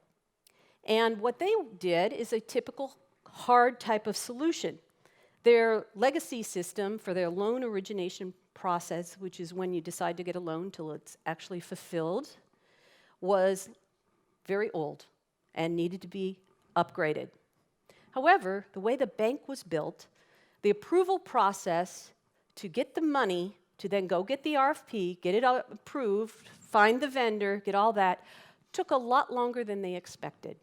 And what they did is a typical hard type of solution. Their legacy system for their loan origination process, which is when you decide to get a loan till it's actually fulfilled, was very old and needed to be upgraded. However, the way the bank was built, the approval process to get the money, to then go get the RFP, get it approved, find the vendor, get all that, took a lot longer than they expected.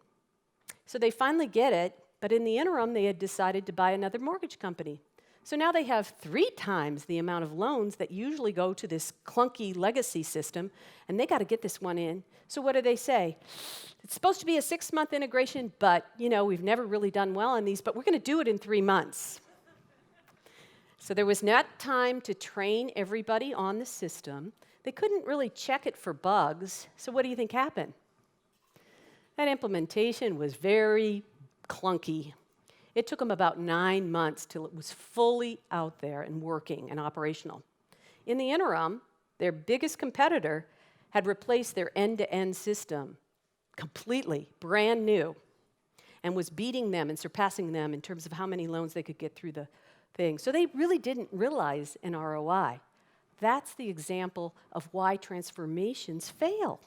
So they finally get it, but in the interim, they had decided to buy another mortgage company. So now they have 3 times the amount of loans that usually go to this clunky legacy system, and they got to get this one in. So what do they say? It's supposed to be a 6-month integration, but we've never really done well on these, but we're going to do it in 3 months. So there was not time to train everybody on the system. They couldn't really check it for bugs. So what do you think happened? That implementation was very clunky. It took them about 9 months till it was fully out there and working and operational. In the interim, their biggest competitor had replaced their end-to-end system completely, brand new, and was beating them and surpassing them in terms of how many loans they could get through the thing. So they really didn't realize an ROI. That's the example of why transformations fail.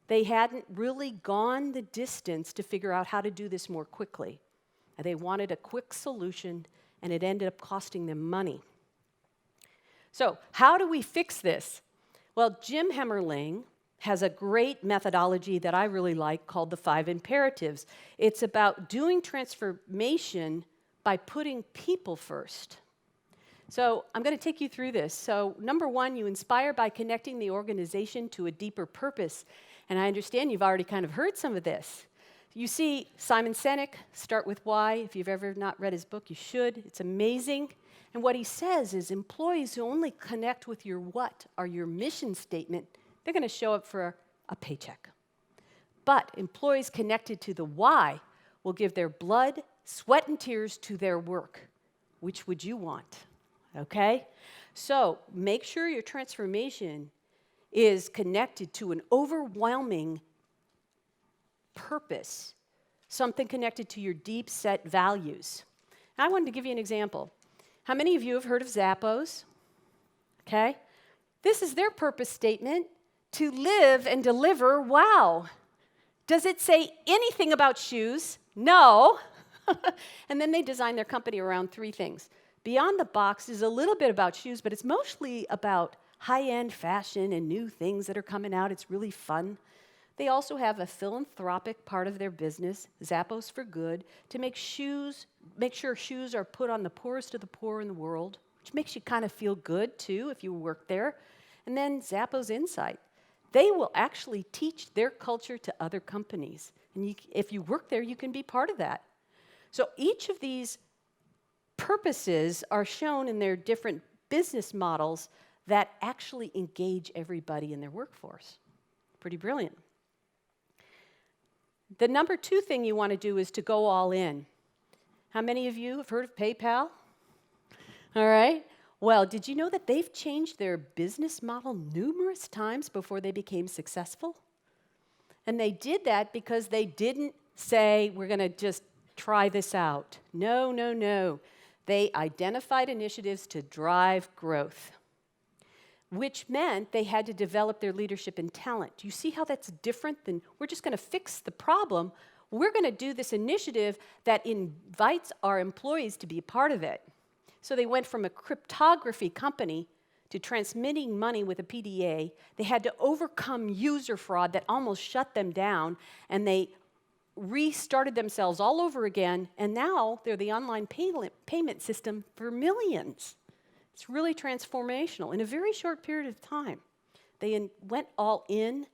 They hadn't really gone the distance to figure out how to do this more quickly. And they wanted a quick solution, and it ended up costing them money. So how do we fix this? Well, Jim Hemmerling has a great methodology that I really like called the 5 imperatives. It's about doing transformation by putting people first. So I'm going to take you through this. So number 1, you inspire by connecting the organization to a deeper purpose. And I understand you've already kind of heard some of this. You see Simon Sinek, Start With Why. If you've ever not read his book, you should. It's amazing. And what he says is employees who only connect with your what or your mission statement, they're going to show up for a paycheck. But employees connected to the why will give their blood, sweat, and tears to their work. Which would you want? Okay? So make sure your transformation is connected to an overwhelming purpose, something connected to your deep set values. I wanted to give you an example. How many of you have heard of Zappos? Okay? This is their purpose statement: to live and deliver wow. Does it say anything about shoes? No. And then they designed their company around three things. Beyond the Box is a little bit about shoes, but it's mostly about high-end fashion and new things that are coming out. It's really fun. They also have a philanthropic part of their business, Zappos for Good, to make sure shoes are put on the poorest of the poor in the world, which makes you kind of feel good, too, if you work there. And then Zappos Insight. They will actually teach their culture to other companies. And if you work there, you can be part of that. So each of these purposes are shown in their different business models that actually engage everybody in their workforce. Pretty brilliant. The number 2 thing you want to do is to go all in. How many of you have heard of PayPal? All right. Well, did you know that they've changed their business model numerous times before they became successful? And they did that because they didn't say, we're going to just try this out. No, no, no. They identified initiatives to drive growth, which meant they had to develop their leadership and talent. Do you see how that's different than we're just going to fix the problem? We're going to do this initiative that invites our employees to be a part of it. So they went from a cryptography company to transmitting money with a PDA. They had to overcome user fraud that almost shut them down, and they restarted themselves all over again, and now they're the online payment system for millions. It's really transformational in a very short period of time. They went all in,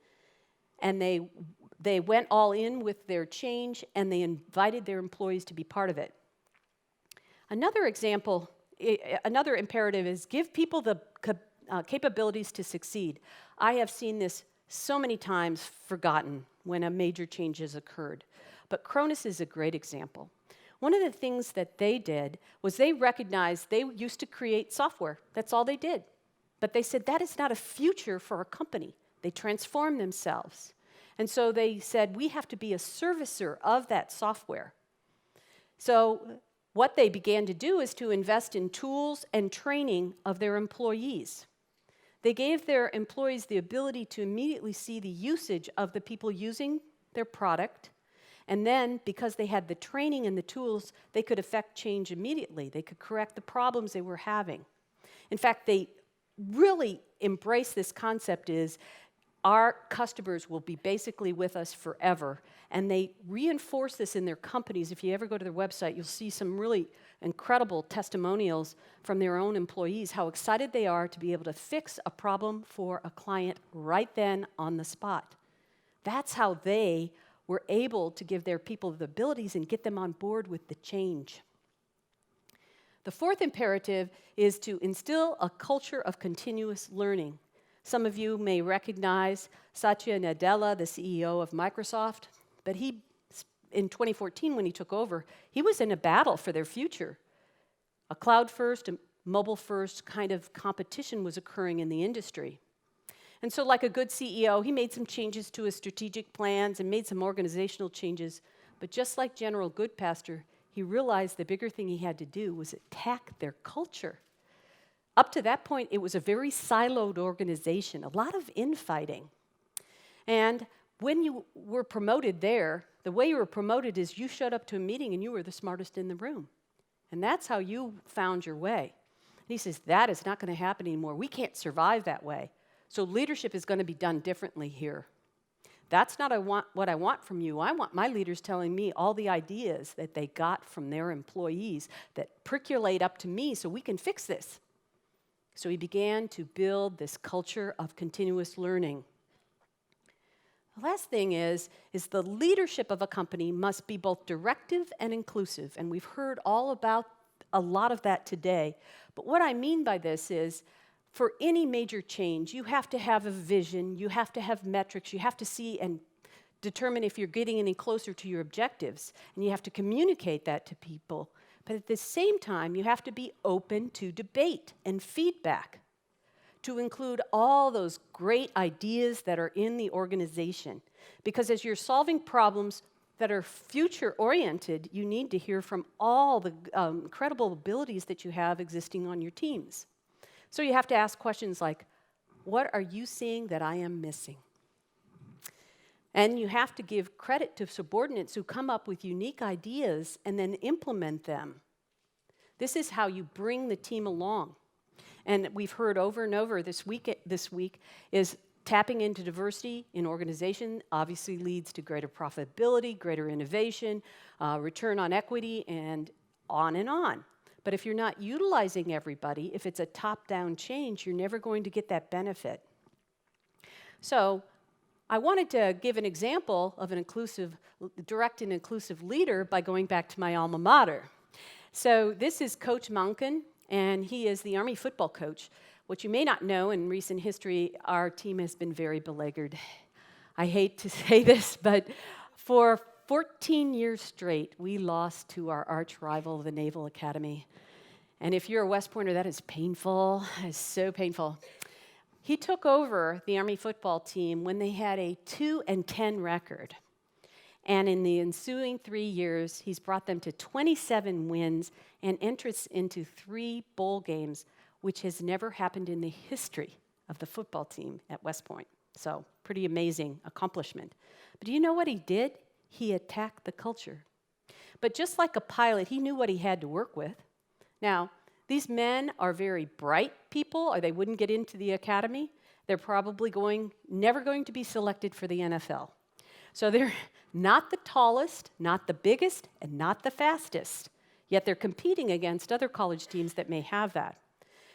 and they went all in with their change, and they invited their employees to be part of it. Another example, another imperative is give people the capabilities to succeed. I have seen this so many times forgotten when a major change has occurred. But Cronus is a great example. One of the things that they did was they recognized they used to create software. That's all they did. But they said that is not a future for our company. They transformed themselves. And so they said, we have to be a servicer of that software. So what they began to do is to invest in tools and training of their employees. They gave their employees the ability to immediately see the usage of the people using their product. And then, because they had the training and the tools, they could affect change immediately. They could correct the problems they were having. In fact, they really embrace this concept is our customers will be basically with us forever. And they reinforce this in their companies. If you ever go to their website, you'll see some really incredible testimonials from their own employees, how excited they are to be able to fix a problem for a client right then on the spot. That's how they were able to give their people the abilities and get them on board with the change. The fourth imperative is to instill a culture of continuous learning. Some of you may recognize Satya Nadella, the CEO of Microsoft, but he, in 2014 when he took over, he was in a battle for their future. A cloud-first, a mobile-first kind of competition was occurring in the industry. And so like a good CEO, he made some changes to his strategic plans and made some organizational changes. But just like General Goodpaster, he realized the bigger thing he had to do was attack their culture. Up to that point, it was a very siloed organization, a lot of infighting. And when you were promoted there, the way you were promoted is you showed up to a meeting and you were the smartest in the room. And that's how you found your way. And he says, that is not going to happen anymore. We can't survive that way. So leadership is going to be done differently here. That's not what I want from you. I want my leaders telling me all the ideas that they got from their employees that percolate up to me so we can fix this. So he began to build this culture of continuous learning. The last thing is the leadership of a company must be both directive and inclusive. And we've heard all about a lot of that today. But what I mean by this is, for any major change, you have to have a vision, you have to have metrics, you have to see and determine if you're getting any closer to your objectives, and you have to communicate that to people. But at the same time, you have to be open to debate and feedback, to include all those great ideas that are in the organization. Because as you're solving problems that are future-oriented, you need to hear from all the incredible abilities that you have existing on your teams. So you have to ask questions like, what are you seeing that I am missing? And you have to give credit to subordinates who come up with unique ideas and then implement them. This is how you bring the team along. And we've heard over and over this week is tapping into diversity in organization obviously leads to greater profitability, greater innovation, return on equity, and on and on. But if you're not utilizing everybody, if it's a top-down change, you're never going to get that benefit. So I wanted to give an example of an direct and inclusive leader by going back to my alma mater. So this is Coach Monken, and he is the Army football coach. What you may not know, in recent history, our team has been very beleaguered. I hate to say this, but for 14 years straight, we lost to our arch rival, the Naval Academy. And if you're a West Pointer, that is painful. It is so painful. He took over the Army football team when they had a 2-10 record. And in the ensuing 3 years, he's brought them to 27 wins and entrance into 3 bowl games, which has never happened in the history of the football team at West Point. So, pretty amazing accomplishment. But do you know what he did? He attacked the culture. But just like a pilot, he knew what he had to work with. Now, these men are very bright people, or they wouldn't get into the academy. They're probably never going to be selected for the NFL. So they're not the tallest, not the biggest, and not the fastest. Yet they're competing against other college teams that may have that.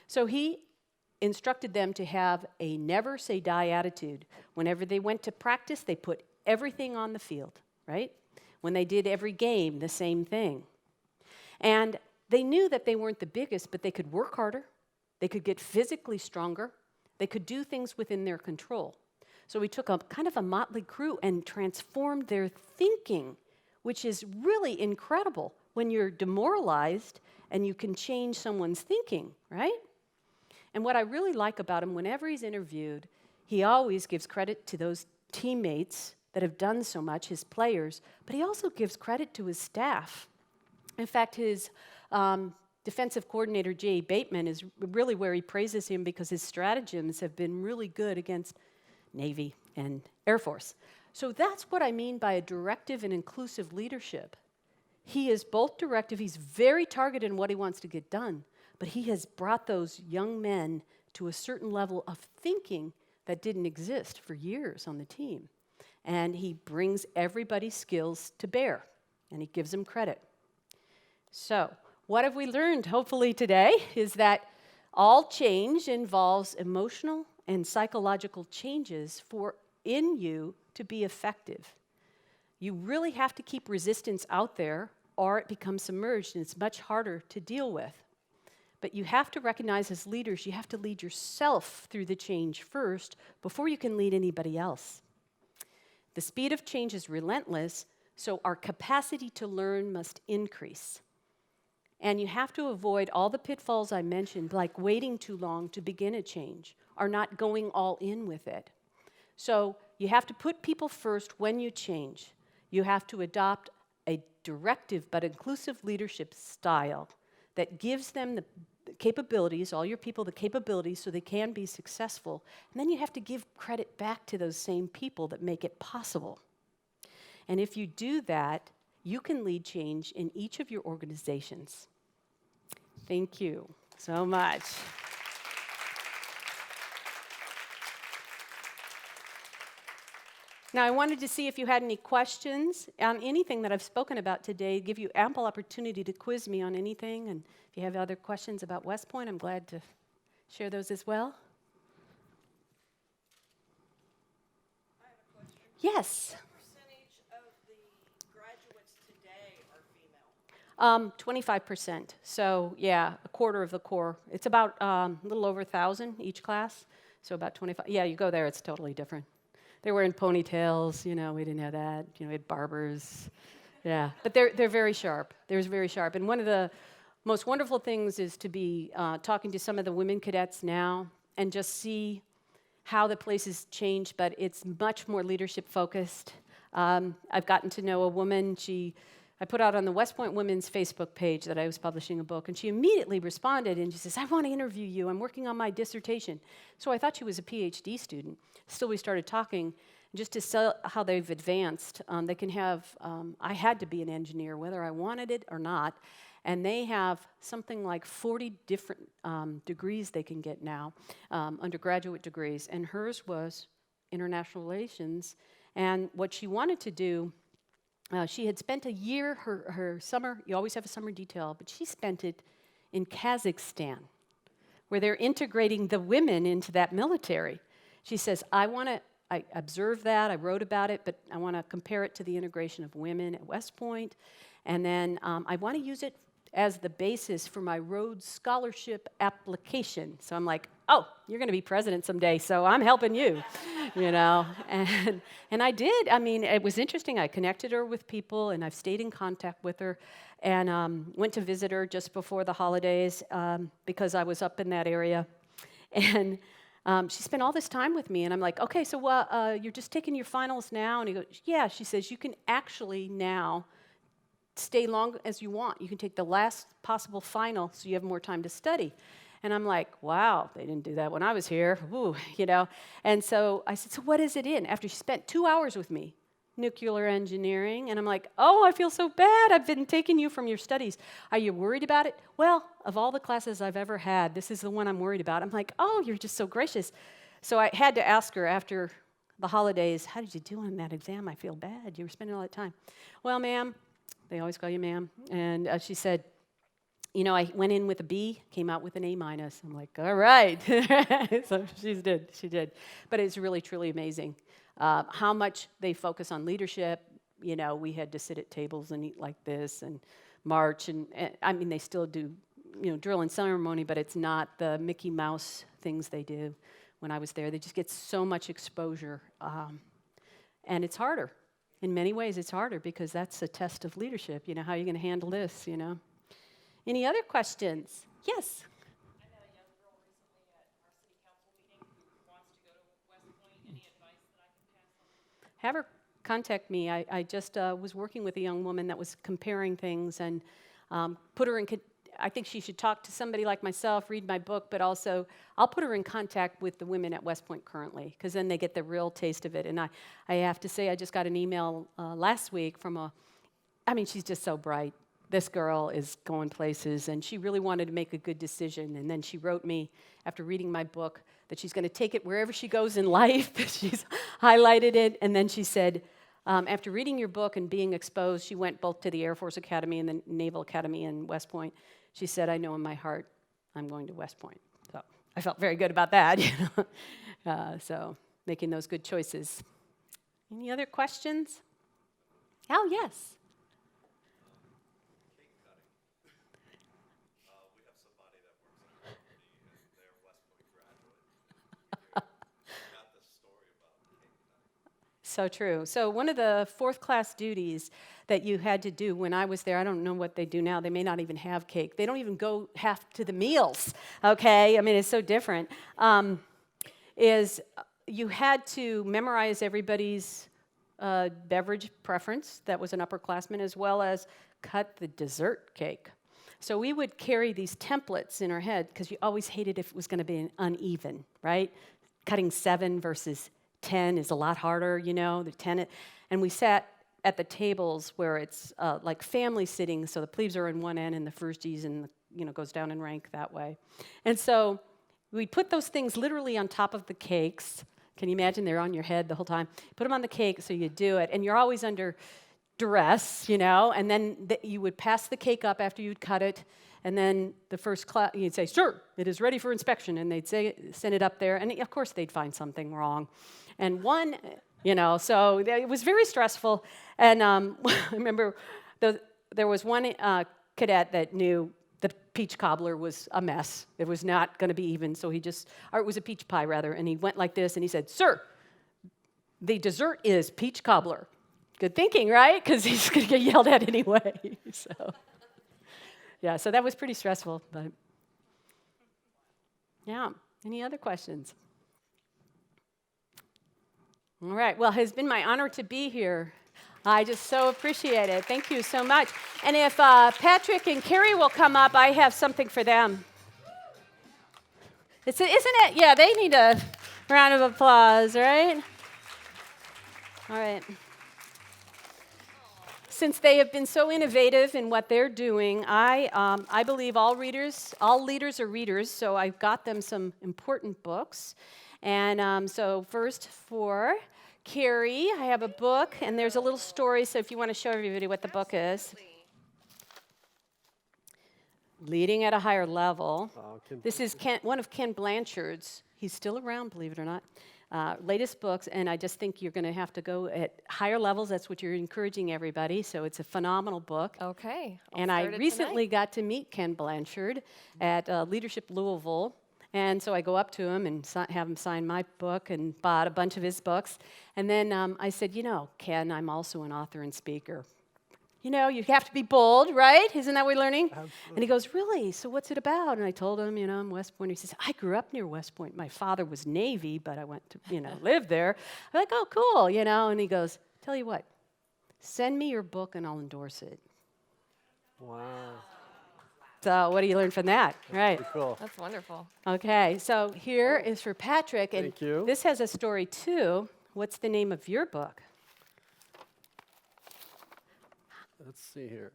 So he instructed them to have a never say die attitude. Whenever they went to practice, they put everything on the field, right? When they did every game, the same thing. And they knew that they weren't the biggest, but they could work harder, they could get physically stronger, they could do things within their control. So we took a kind of a motley crew and transformed their thinking, which is really incredible when you're demoralized and you can change someone's thinking, right? And what I really like about him, whenever he's interviewed, he always gives credit to those teammates that have done so much, his players, but he also gives credit to his staff. In fact, his defensive coordinator, Jay Bateman, is really where he praises him because his stratagems have been really good against Navy and Air Force. So that's what I mean by a directive and inclusive leadership. He is both directive, he's very targeted in what he wants to get done, but he has brought those young men to a certain level of thinking that didn't exist for years on the team. And he brings everybody's skills to bear, and he gives them credit. So, what have we learned, hopefully, today, is that all change involves emotional and psychological changes in you to be effective. You really have to keep resistance out there, or it becomes submerged, and it's much harder to deal with. But you have to recognize as leaders, you have to lead yourself through the change first before you can lead anybody else. The speed of change is relentless, so our capacity to learn must increase. And you have to avoid all the pitfalls I mentioned, like waiting too long to begin a change, or not going all in with it. So you have to put people first when you change. You have to adopt a directive but inclusive leadership style that gives them the capabilities, all your people the capabilities so they can be successful. And then you have to give credit back to those same people that make it possible. And if you do that, you can lead change in each of your organizations. Thank you so much. Now, I wanted to see if you had any questions on anything that I've spoken about today, give you ample opportunity to quiz me on anything. And if you have other questions about West Point, I'm glad to share those as well. I have a question. Yes. What percentage of the graduates today are female? 25%. So, yeah, a quarter of the core. It's about a little over 1,000 each class. So about 25. Yeah, you go there, it's totally different. They're wearing ponytails, we didn't have that. We had barbers. Yeah, but they're very sharp. They're very sharp. And one of the most wonderful things is to be talking to some of the women cadets now and just see how the place has changed, but it's much more leadership focused. I've gotten to know a woman. I put out on the West Point Women's Facebook page that I was publishing a book, and she immediately responded, and she says, I want to interview you. I'm working on my dissertation. So I thought she was a PhD student. Still, we started talking, just to see how they've advanced. They can have, I had to be an engineer, whether I wanted it or not, and they have something like 40 different degrees they can get now, undergraduate degrees, and hers was international relations. And what she wanted to do, she had spent a year, her summer, you always have a summer detail, but she spent it in Kazakhstan, where they're integrating the women into that military. She says, I observed that, I wrote about it, but I want to compare it to the integration of women at West Point, and then I want to use it as the basis for my Rhodes Scholarship application. So I'm like, oh, you're going to be president someday, so I'm helping you, And I did. I mean, it was interesting. I connected her with people, and I've stayed in contact with her, and went to visit her just before the holidays because I was up in that area. And she spent all this time with me, and I'm like, okay, so you're just taking your finals now? And he goes, yeah. She says, you can actually now stay long as you want. You can take the last possible final so you have more time to study. And I'm like, wow, they didn't do that when I was here. Ooh, And so I said, so what is it in? After she spent 2 hours with me, nuclear engineering. And I'm like, oh, I feel so bad. I've been taking you from your studies. Are you worried about it? Well, of all the classes I've ever had, this is the one I'm worried about. I'm like, oh, you're just so gracious. So I had to ask her after the holidays, how did you do on that exam? I feel bad. You were spending all that time. Well, ma'am, they always call you ma'am. And she said, I went in with a B, came out with an A-. I'm like, all right. So she did. But it's really, truly amazing how much they focus on leadership. We had to sit at tables and eat like this and march. And I mean, they still do, drill and ceremony, but it's not the Mickey Mouse things they do when I was there. They just get so much exposure. And it's harder. In many ways, it's harder because that's a test of leadership. How are you going to handle this, Any other questions? Yes? I met a young girl recently at our city council meeting who wants to go to West Point. Any advice that I can pass on? Have her contact me. I just was working with a young woman that was comparing things and put her in. I think she should talk to somebody like myself, read my book, but also I'll put her in contact with the women at West Point currently, because then they get the real taste of it. And I have to say, I just got an email last week from she's just so bright. This girl is going places, and she really wanted to make a good decision. And then she wrote me, after reading my book, that she's going to take it wherever she goes in life. She's highlighted it, and then she said, after reading your book and being exposed, she went both to the Air Force Academy and the Naval Academy in West Point. She said, I know in my heart I'm going to West Point. So I felt very good about that. So making those good choices. Any other questions? Oh, yes. So true. So one of the fourth class duties that you had to do when I was there, I don't know what they do now. They may not even have cake. They don't even go half to the meals, okay? I mean, it's so different. Is you had to memorize everybody's beverage preference. That was an upperclassman, as well as cut the dessert cake. So we would carry these templates in our head because you always hated if it was going to be uneven, right? Cutting 7 versus 10 is a lot harder, the 10. And we sat at the tables where it's like family sitting, so the plebes are in one end and the firsties and goes down in rank that way. And so we put those things literally on top of the cakes. Can you imagine? They're on your head the whole time. Put them on the cake so you do it, and you're always under duress, and then you would pass the cake up after you'd cut it, and then the first class, you'd say, sir, it is ready for inspection, and they'd send it up there, and of course they'd find something wrong. And one, so it was very stressful, and I remember there was one cadet that knew the peach cobbler was a mess. It was not going to be even, so or it was a peach pie, rather, and he went like this, and he said, sir, the dessert is peach cobbler. Good thinking, right? Because he's going to get yelled at anyway. So that was pretty stressful. But yeah, any other questions? All right, well, it's been my honor to be here. I just so appreciate it. Thank you so much. And if Patrick and Carrie will come up, I have something for them. Isn't it? Yeah, they need a round of applause, right? All right. Since they have been so innovative in what they're doing, I believe all leaders are readers, so I've got them some important books. And so first for Carrie, I have a book, and there's a little story, so if you want to show everybody what the book is. Leading at a Higher Level. This is one of Ken Blanchard's. He's still around, believe it or not. Latest books, and I just think you're going to have to go at higher levels. That's what you're encouraging everybody, so it's a phenomenal book. Okay. And I recently got to meet Ken Blanchard at Leadership Louisville, and so I go up to him and have him sign my book and bought a bunch of his books. And then I said, Ken, I'm also an author and speaker. You have to be bold, right? Isn't that what we're learning? Absolutely. And he goes, really? So what's it about? And I told him, I'm West Point. He says, I grew up near West Point. My father was Navy, but I went to, live there. I'm like, oh, cool, And he goes, tell you what, send me your book and I'll endorse it. Wow. So what do you learn from that? Right. Pretty cool. That's wonderful. Okay, so here is for Patrick. And Thank you. This has a story, too. What's the name of your book? Let's see here.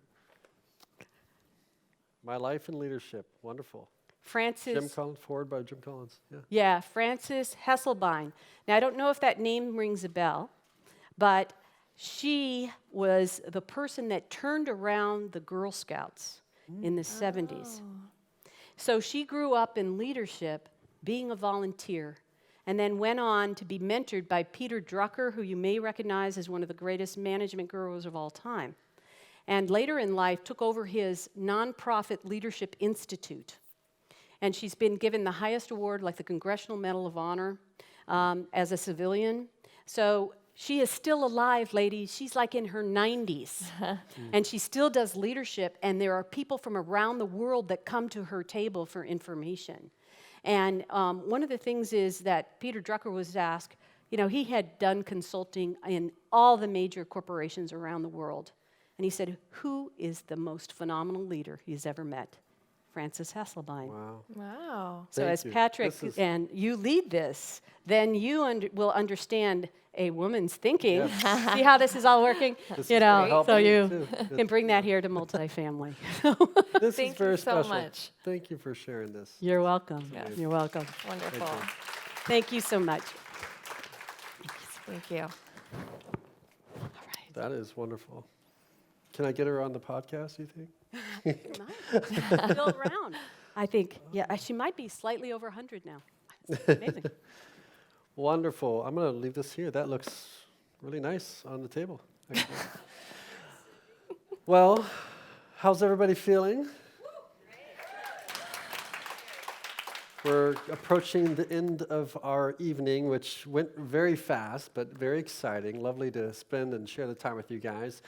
My Life in Leadership. Wonderful. Francis. Forward by Jim Collins. Yeah. Yeah, Francis Hesselbein. Now, I don't know if that name rings a bell, but she was the person that turned around the Girl Scouts in the 70s. So she grew up in leadership, being a volunteer, and then went on to be mentored by Peter Drucker, who you may recognize as one of the greatest management gurus of all time. And later in life, took over his nonprofit leadership institute. And she's been given the highest award, like the Congressional Medal of Honor, as a civilian. So she is still alive, ladies. She's like in her 90s. And she still does leadership, and there are people from around the world that come to her table for information. And one of the things is that Peter Drucker was asked, he had done consulting in all the major corporations around the world. And he said, who is the most phenomenal leader he's ever met? Francis Hesselbein. Wow. Wow. So Thank as you. Patrick and you lead this, then you will understand a woman's thinking. Yes. See how this is all working? This is gonna help So me, you too. can bring that here to multifamily. This Thank is very you so special. much. Thank you for sharing this. You're welcome. Yes. You're welcome. Wonderful. Thank you so much. Thank you. That is wonderful. Can I get her on the podcast, you think? Still around. I think, she might be slightly over 100 now. It's amazing. Wonderful. I'm going to leave this here. That looks really nice on the table. actually. Well, how's everybody feeling? We're approaching the end of our evening, which went very fast, but very exciting. Lovely to spend and share the time with you guys.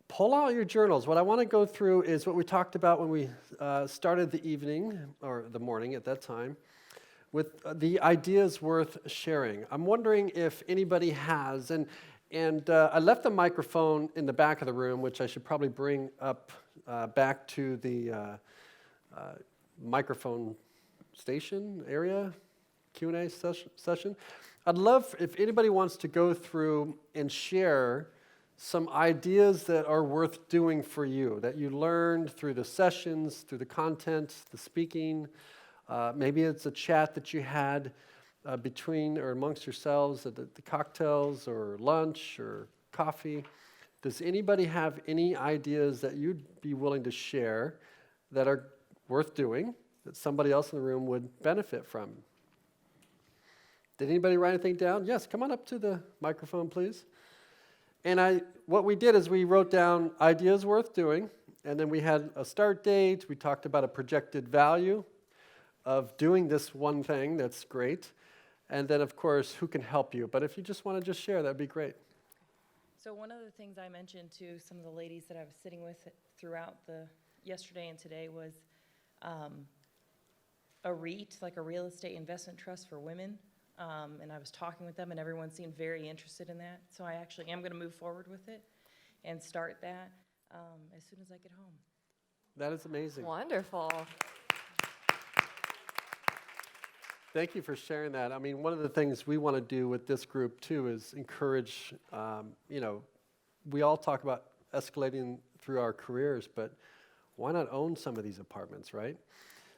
Pull out your journals. What I want to go through is what we talked about when we started the evening, or the morning at that time, with the ideas worth sharing. I'm wondering if anybody has, and I left the microphone in the back of the room, which I should probably bring up back to the microphone station area, Q&A session. I'd love if anybody wants to go through and share some ideas that are worth doing for you, that you learned through the sessions, through the content, the speaking. Maybe it's a chat that you had between or amongst yourselves at the cocktails or lunch or coffee. Does anybody have any ideas that you'd be willing to share that are worth doing, that somebody else in the room would benefit from? Did anybody write anything down? Yes, come on up to the microphone, please. And what we did is we wrote down ideas worth doing, and then we had a start date. We talked about a projected value of doing this one thing. That's great. and then, of course, who can help you. But if you just want to just share, that'd be great. So one of the things I mentioned to some of the ladies that I was sitting with throughout the yesterday and today was a REIT, like a real estate investment trust for women. And I was talking with them, and everyone seemed very interested in that. So I actually am going to move forward with it and start that as soon as I get home. That is amazing. Wonderful. Thank you for sharing that. I mean, one of the things we want to do with this group, too, is encourage, we all talk about escalating through our careers, but why not own some of these apartments, right?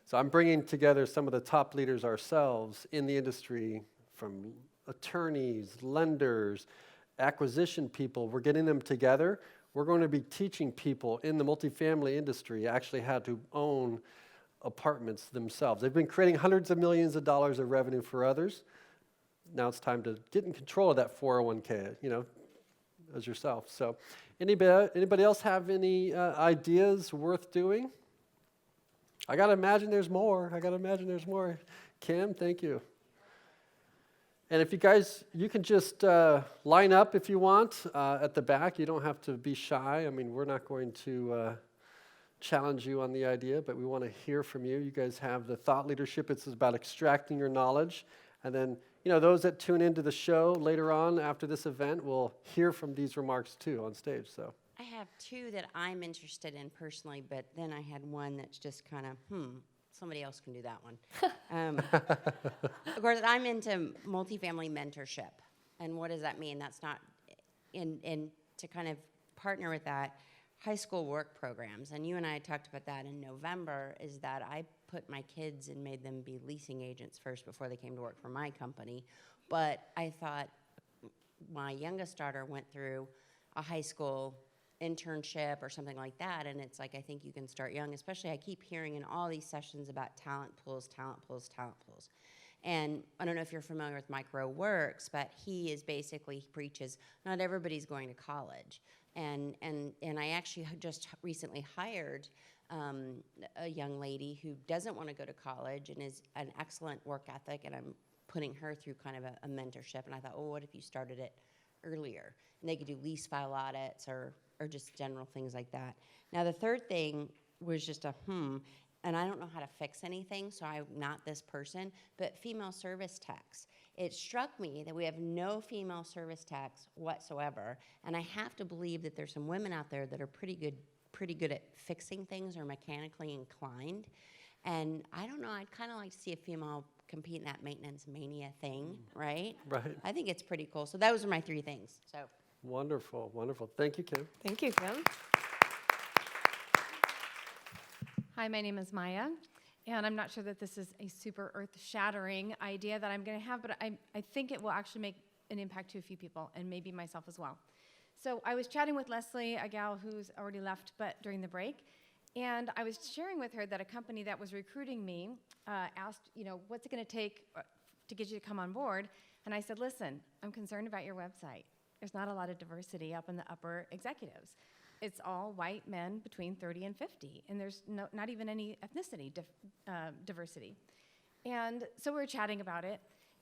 So I'm bringing together some of the top leaders ourselves in the industry, from attorneys, lenders, acquisition people. We're getting them together. We're going to be teaching people in the multifamily industry actually how to own apartments themselves. They've been creating hundreds of millions of dollars of revenue for others. Now it's time to get in control of that 401k, as yourself. So anybody else have any ideas worth doing? I got to imagine there's more. Kim, thank you. And if you guys, you can just line up if you want at the back. You don't have to be shy. I mean, we're not going to challenge you on the idea, but we want to hear from you. You guys have the thought leadership. It's about extracting your knowledge. And then, those that tune into the show later on after this event will hear from these remarks too on stage. So I have two that I'm interested in personally, but then I had one that's just kind of, somebody else can do that one. Of course, I'm into multifamily mentorship. And what does that mean? That's not, and to kind of partner with that, high school work programs, and you and I talked about that in November, is that I put my kids and made them be leasing agents first before they came to work for my company. But I thought my youngest daughter went through a high school internship or something like that, and it's like, I think you can start young, especially I keep hearing in all these sessions about talent pools. And I don't know if you're familiar with Micro Works, but he preaches, not everybody's going to college. And I actually just recently hired a young lady who doesn't want to go to college and is an excellent work ethic, and I'm putting her through kind of a mentorship. And I thought, what if you started it earlier? And they could do lease file audits or just general things like that. Now, the third thing was just and I don't know how to fix anything, so I'm not this person, but female service techs. It struck me that we have no female service techs whatsoever, and I have to believe that there's some women out there that are pretty good at fixing things or mechanically inclined. And I don't know, I'd kind of like to see a female compete in that maintenance mania thing, right? Right. I think it's pretty cool. So those are my three things. So Wonderful. Thank you, Kim. Thank you, Kim. Hi, my name is Maya, and I'm not sure that this is a super earth-shattering idea that I'm going to have, but I think it will actually make an impact to a few people, and maybe myself as well. So I was chatting with Leslie, a gal who's already left, but during the break, and I was sharing with her that a company that was recruiting me asked, what's it going to take to get you to come on board? And I said, listen, I'm concerned about your website. There's not a lot of diversity up in the upper executives. It's all white men between 30 and 50, and there's not even any ethnicity diversity. And so we were chatting about it,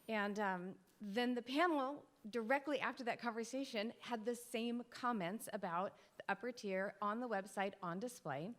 and then the panel, directly after that conversation, had the same comments about the upper tier on the website on display.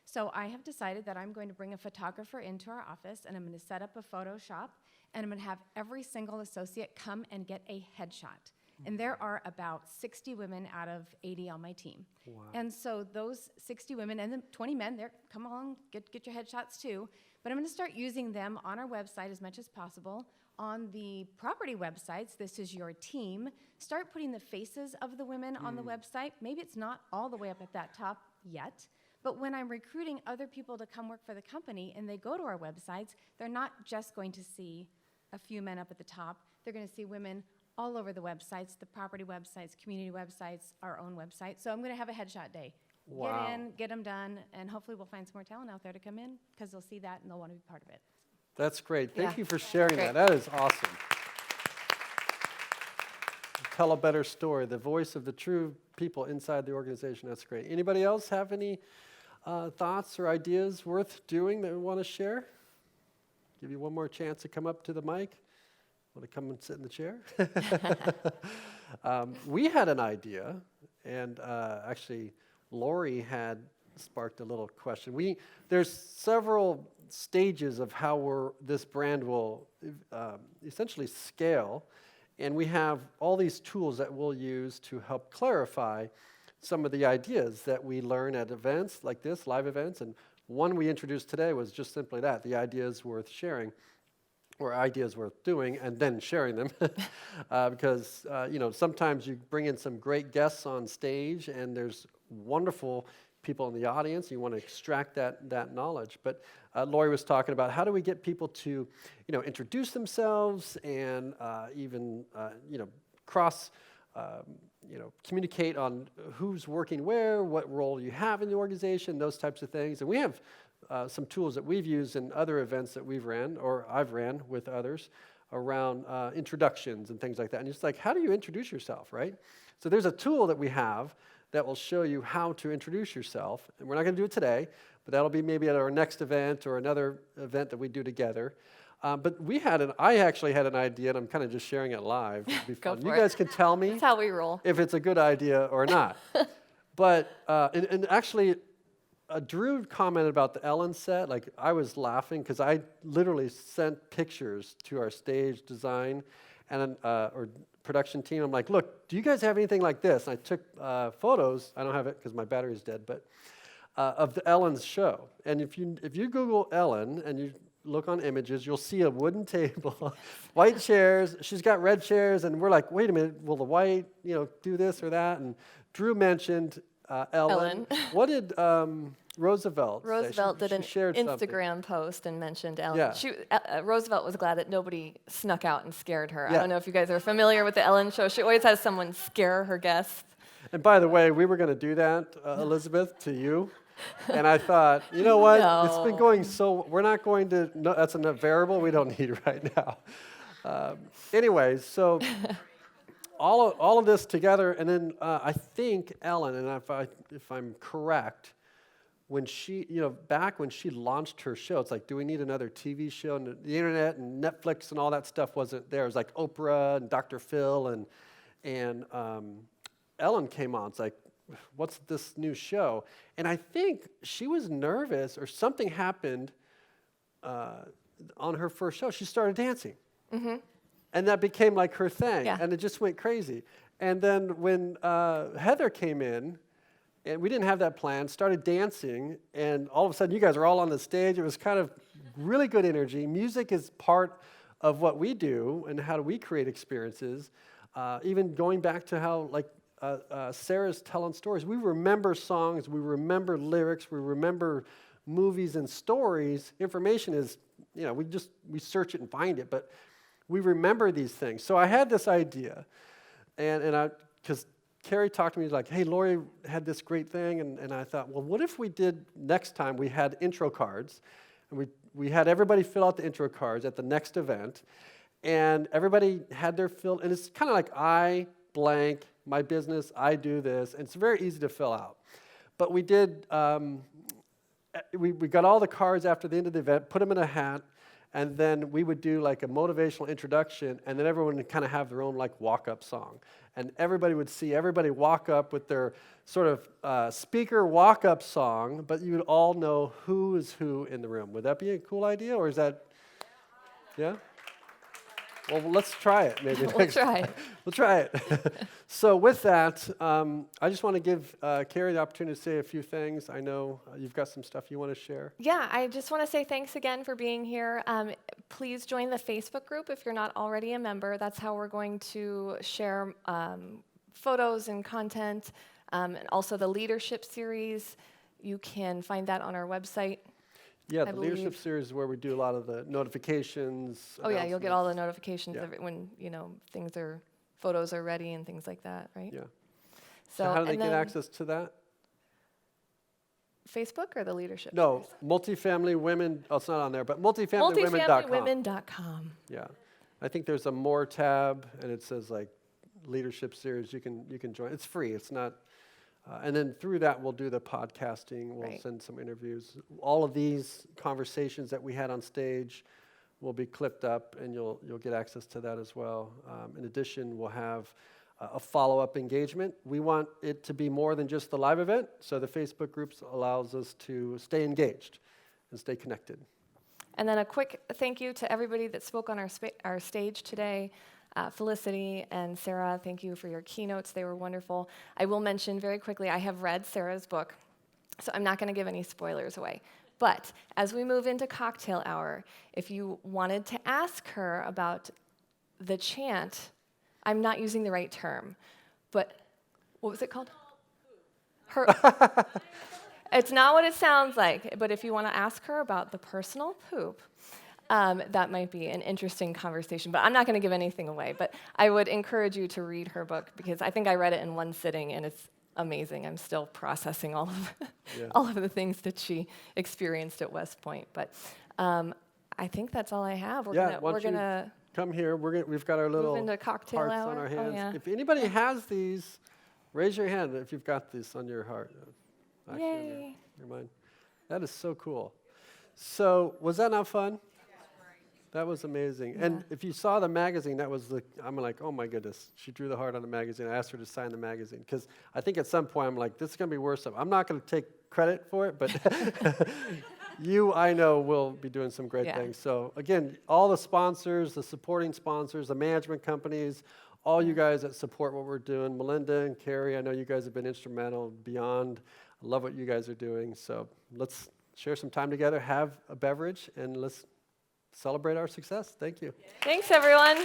So I have decided that I'm going to bring a photographer into our office, and I'm going to set up a Photoshop, and I'm going to have every single associate come and get a headshot. And there are about 60 women out of 80 on my team. Wow. And so those 60 women and the 20 men, come along, get your headshots too. But I'm going to start using them on our website as much as possible. On the property websites, this is your team. Start putting the faces of the women on the website. Maybe it's not all the way up at that top yet, but when I'm recruiting other people to come work for the company and they go to our websites, they're not just going to see a few men up at the top. They're going to see women all over the websites, the property websites, community websites, our own website. So I'm going to have a headshot day. Wow. Get in, get them done, and hopefully we'll find some more talent out there to come in because they'll see that and they'll want to be part of it. That's great. Thank Yeah. you for sharing Great. that. That is awesome. Tell a better story. The voice of the true people inside the organization. That's great. Anybody else have any thoughts or ideas worth doing that we want to share? Give you one more chance to come up to the mic. Want to come and sit in the chair? We had an idea, and actually, Lori had sparked a little question. There's several stages of how this brand will essentially scale, and we have all these tools that we'll use to help clarify some of the ideas that we learn at events like this, live events, and one we introduced today was just simply that, the ideas worth sharing, or ideas worth doing, and then sharing them. Because, sometimes you bring in some great guests on stage, and there's wonderful people in the audience. You want to extract that knowledge. But Lori was talking about how do we get people to, introduce themselves and even, communicate on who's working where, what role you have in the organization, those types of things. And we have some tools that we've used in other events that we've ran, or I've ran with others, around introductions and things like that. And it's like, how do you introduce yourself, right? So there's a tool that we have that will show you how to introduce yourself. And we're not going to do it today, but that'll be maybe at our next event or another event that we do together. But I actually had an idea, and I'm kind of just sharing it live. It'd be fun. You guys can tell me That's how we roll. if it's a good idea or not. But, and actually, Drew commented about the Ellen set. Like, I was laughing because I literally sent pictures to our stage design and or production team. I'm like, look, do you guys have anything like this? And I took photos. I don't have it because my battery's dead, but of the Ellen's show. And if you Google Ellen and you look on images, you'll see a wooden table, white chairs. She's got red chairs, and we're like, wait a minute, will the white, do this or that? And Drew mentioned Ellen. What did Roosevelt say? Roosevelt did an shared something. Instagram post and mentioned Ellen. Yeah. Roosevelt was glad that nobody snuck out and scared her. Yeah. I don't know if you guys are familiar with the Ellen show. She always has someone scare her guests. And by the way, we were going to do that, Elizabeth, to you. And I thought, you know what? No. It's been going so, we're not going to, no, that's a variable we don't need right now. Anyways, so all of this together, and then I think Ellen, and if I'm correct, when she, back when she launched her show, it's like, do we need another TV show? And the internet and Netflix and all that stuff wasn't there. It was like Oprah and Dr. Phil and Ellen came on. It's like, what's this new show? And I think she was nervous or something happened on her first show. She started dancing. Mm-hmm. And that became like her thing. Yeah. And it just went crazy. And then when Heather came in, and we didn't have that plan, started dancing, and all of a sudden you guys are all on the stage. It was kind of really good energy. Music is part of what we do and how do we create experiences. Even going back to how, like, Sarah's telling stories. We remember songs, we remember lyrics, we remember movies and stories. Information is, we search it and find it, but we remember these things. So I had this idea, and because Carrie talked to me, like, hey, Lori had this great thing, and I thought, well, what if we did, next time we had intro cards, and we had everybody fill out the intro cards at the next event, and everybody had their fill, and it's kind of like I blank, my business, I do this, and it's very easy to fill out. But we did, we got all the cards after the end of the event, put them in a hat, and then we would do like a motivational introduction, and then everyone would kind of have their own like walk-up song. And everybody would see everybody walk up with their sort of speaker walk-up song, but you would all know who is who in the room. Would that be a cool idea, or is that, yeah? Well, let's try it maybe next time. We'll try it. So with that, I just want to give Carrie the opportunity to say a few things. I know you've got some stuff you want to share. Yeah, I just want to say thanks again for being here. Please join the Facebook group if you're not already a member. That's how we're going to share photos and content, and also the leadership series. You can find that on our website. Yeah, the leadership series is where we do a lot of the notifications. Oh yeah, you'll get all the notifications Yeah. when photos are ready and things like that, right? Yeah. So how do they and get then access to that? Facebook or the leadership? No, series? multifamily women. Oh, it's not on there, but multifamilywomen.com. Multifamilywomen.com. Yeah, I think there's a more tab, and it says like leadership series. You can join. It's free. It's not. And then through that, we'll do the podcasting. We'll Right. send some interviews. All of these conversations that we had on stage will be clipped up, and you'll get access to that as well. In addition, we'll have a follow-up engagement. We want it to be more than just the live event, so the Facebook groups allows us to stay engaged and stay connected. And then a quick thank you to everybody that spoke on our stage today. Felicity and Sara, thank you for your keynotes. They were wonderful. I will mention very quickly, I have read Sara's book, so I'm not going to give any spoilers away. But as we move into cocktail hour, if you wanted to ask her about the chant, I'm not using the right term, but what was it called? Her. It's not what it sounds like, but if you want to ask her about the personal poop, that might be an interesting conversation. But I'm not going to give anything away, but I would encourage you to read her book because I think I read it in one sitting, and it's amazing. I'm still processing all of the things that she experienced at West Point. But I think that's all I have. We're gonna come here. We've got our little into cocktail hearts hour. on our Oh, hands. yeah. If anybody has these, raise your hand if you've got this on your heart. Actually, on Yay. your mind. That is so cool. So was that not fun? That was amazing. Yeah. And if you saw the magazine, I'm like, oh my goodness. She drew the heart on the magazine. I asked her to sign the magazine because I think at some point I'm like, this is going to be worse. I'm not going to take credit for it, but you, I know, will be doing some great things. So again, all the sponsors, the supporting sponsors, the management companies, all you guys that support what we're doing, Melinda and Carrie, I know you guys have been instrumental beyond. I love what you guys are doing. So let's share some time together, have a beverage, and let's celebrate our success. Thank you. Thanks, everyone.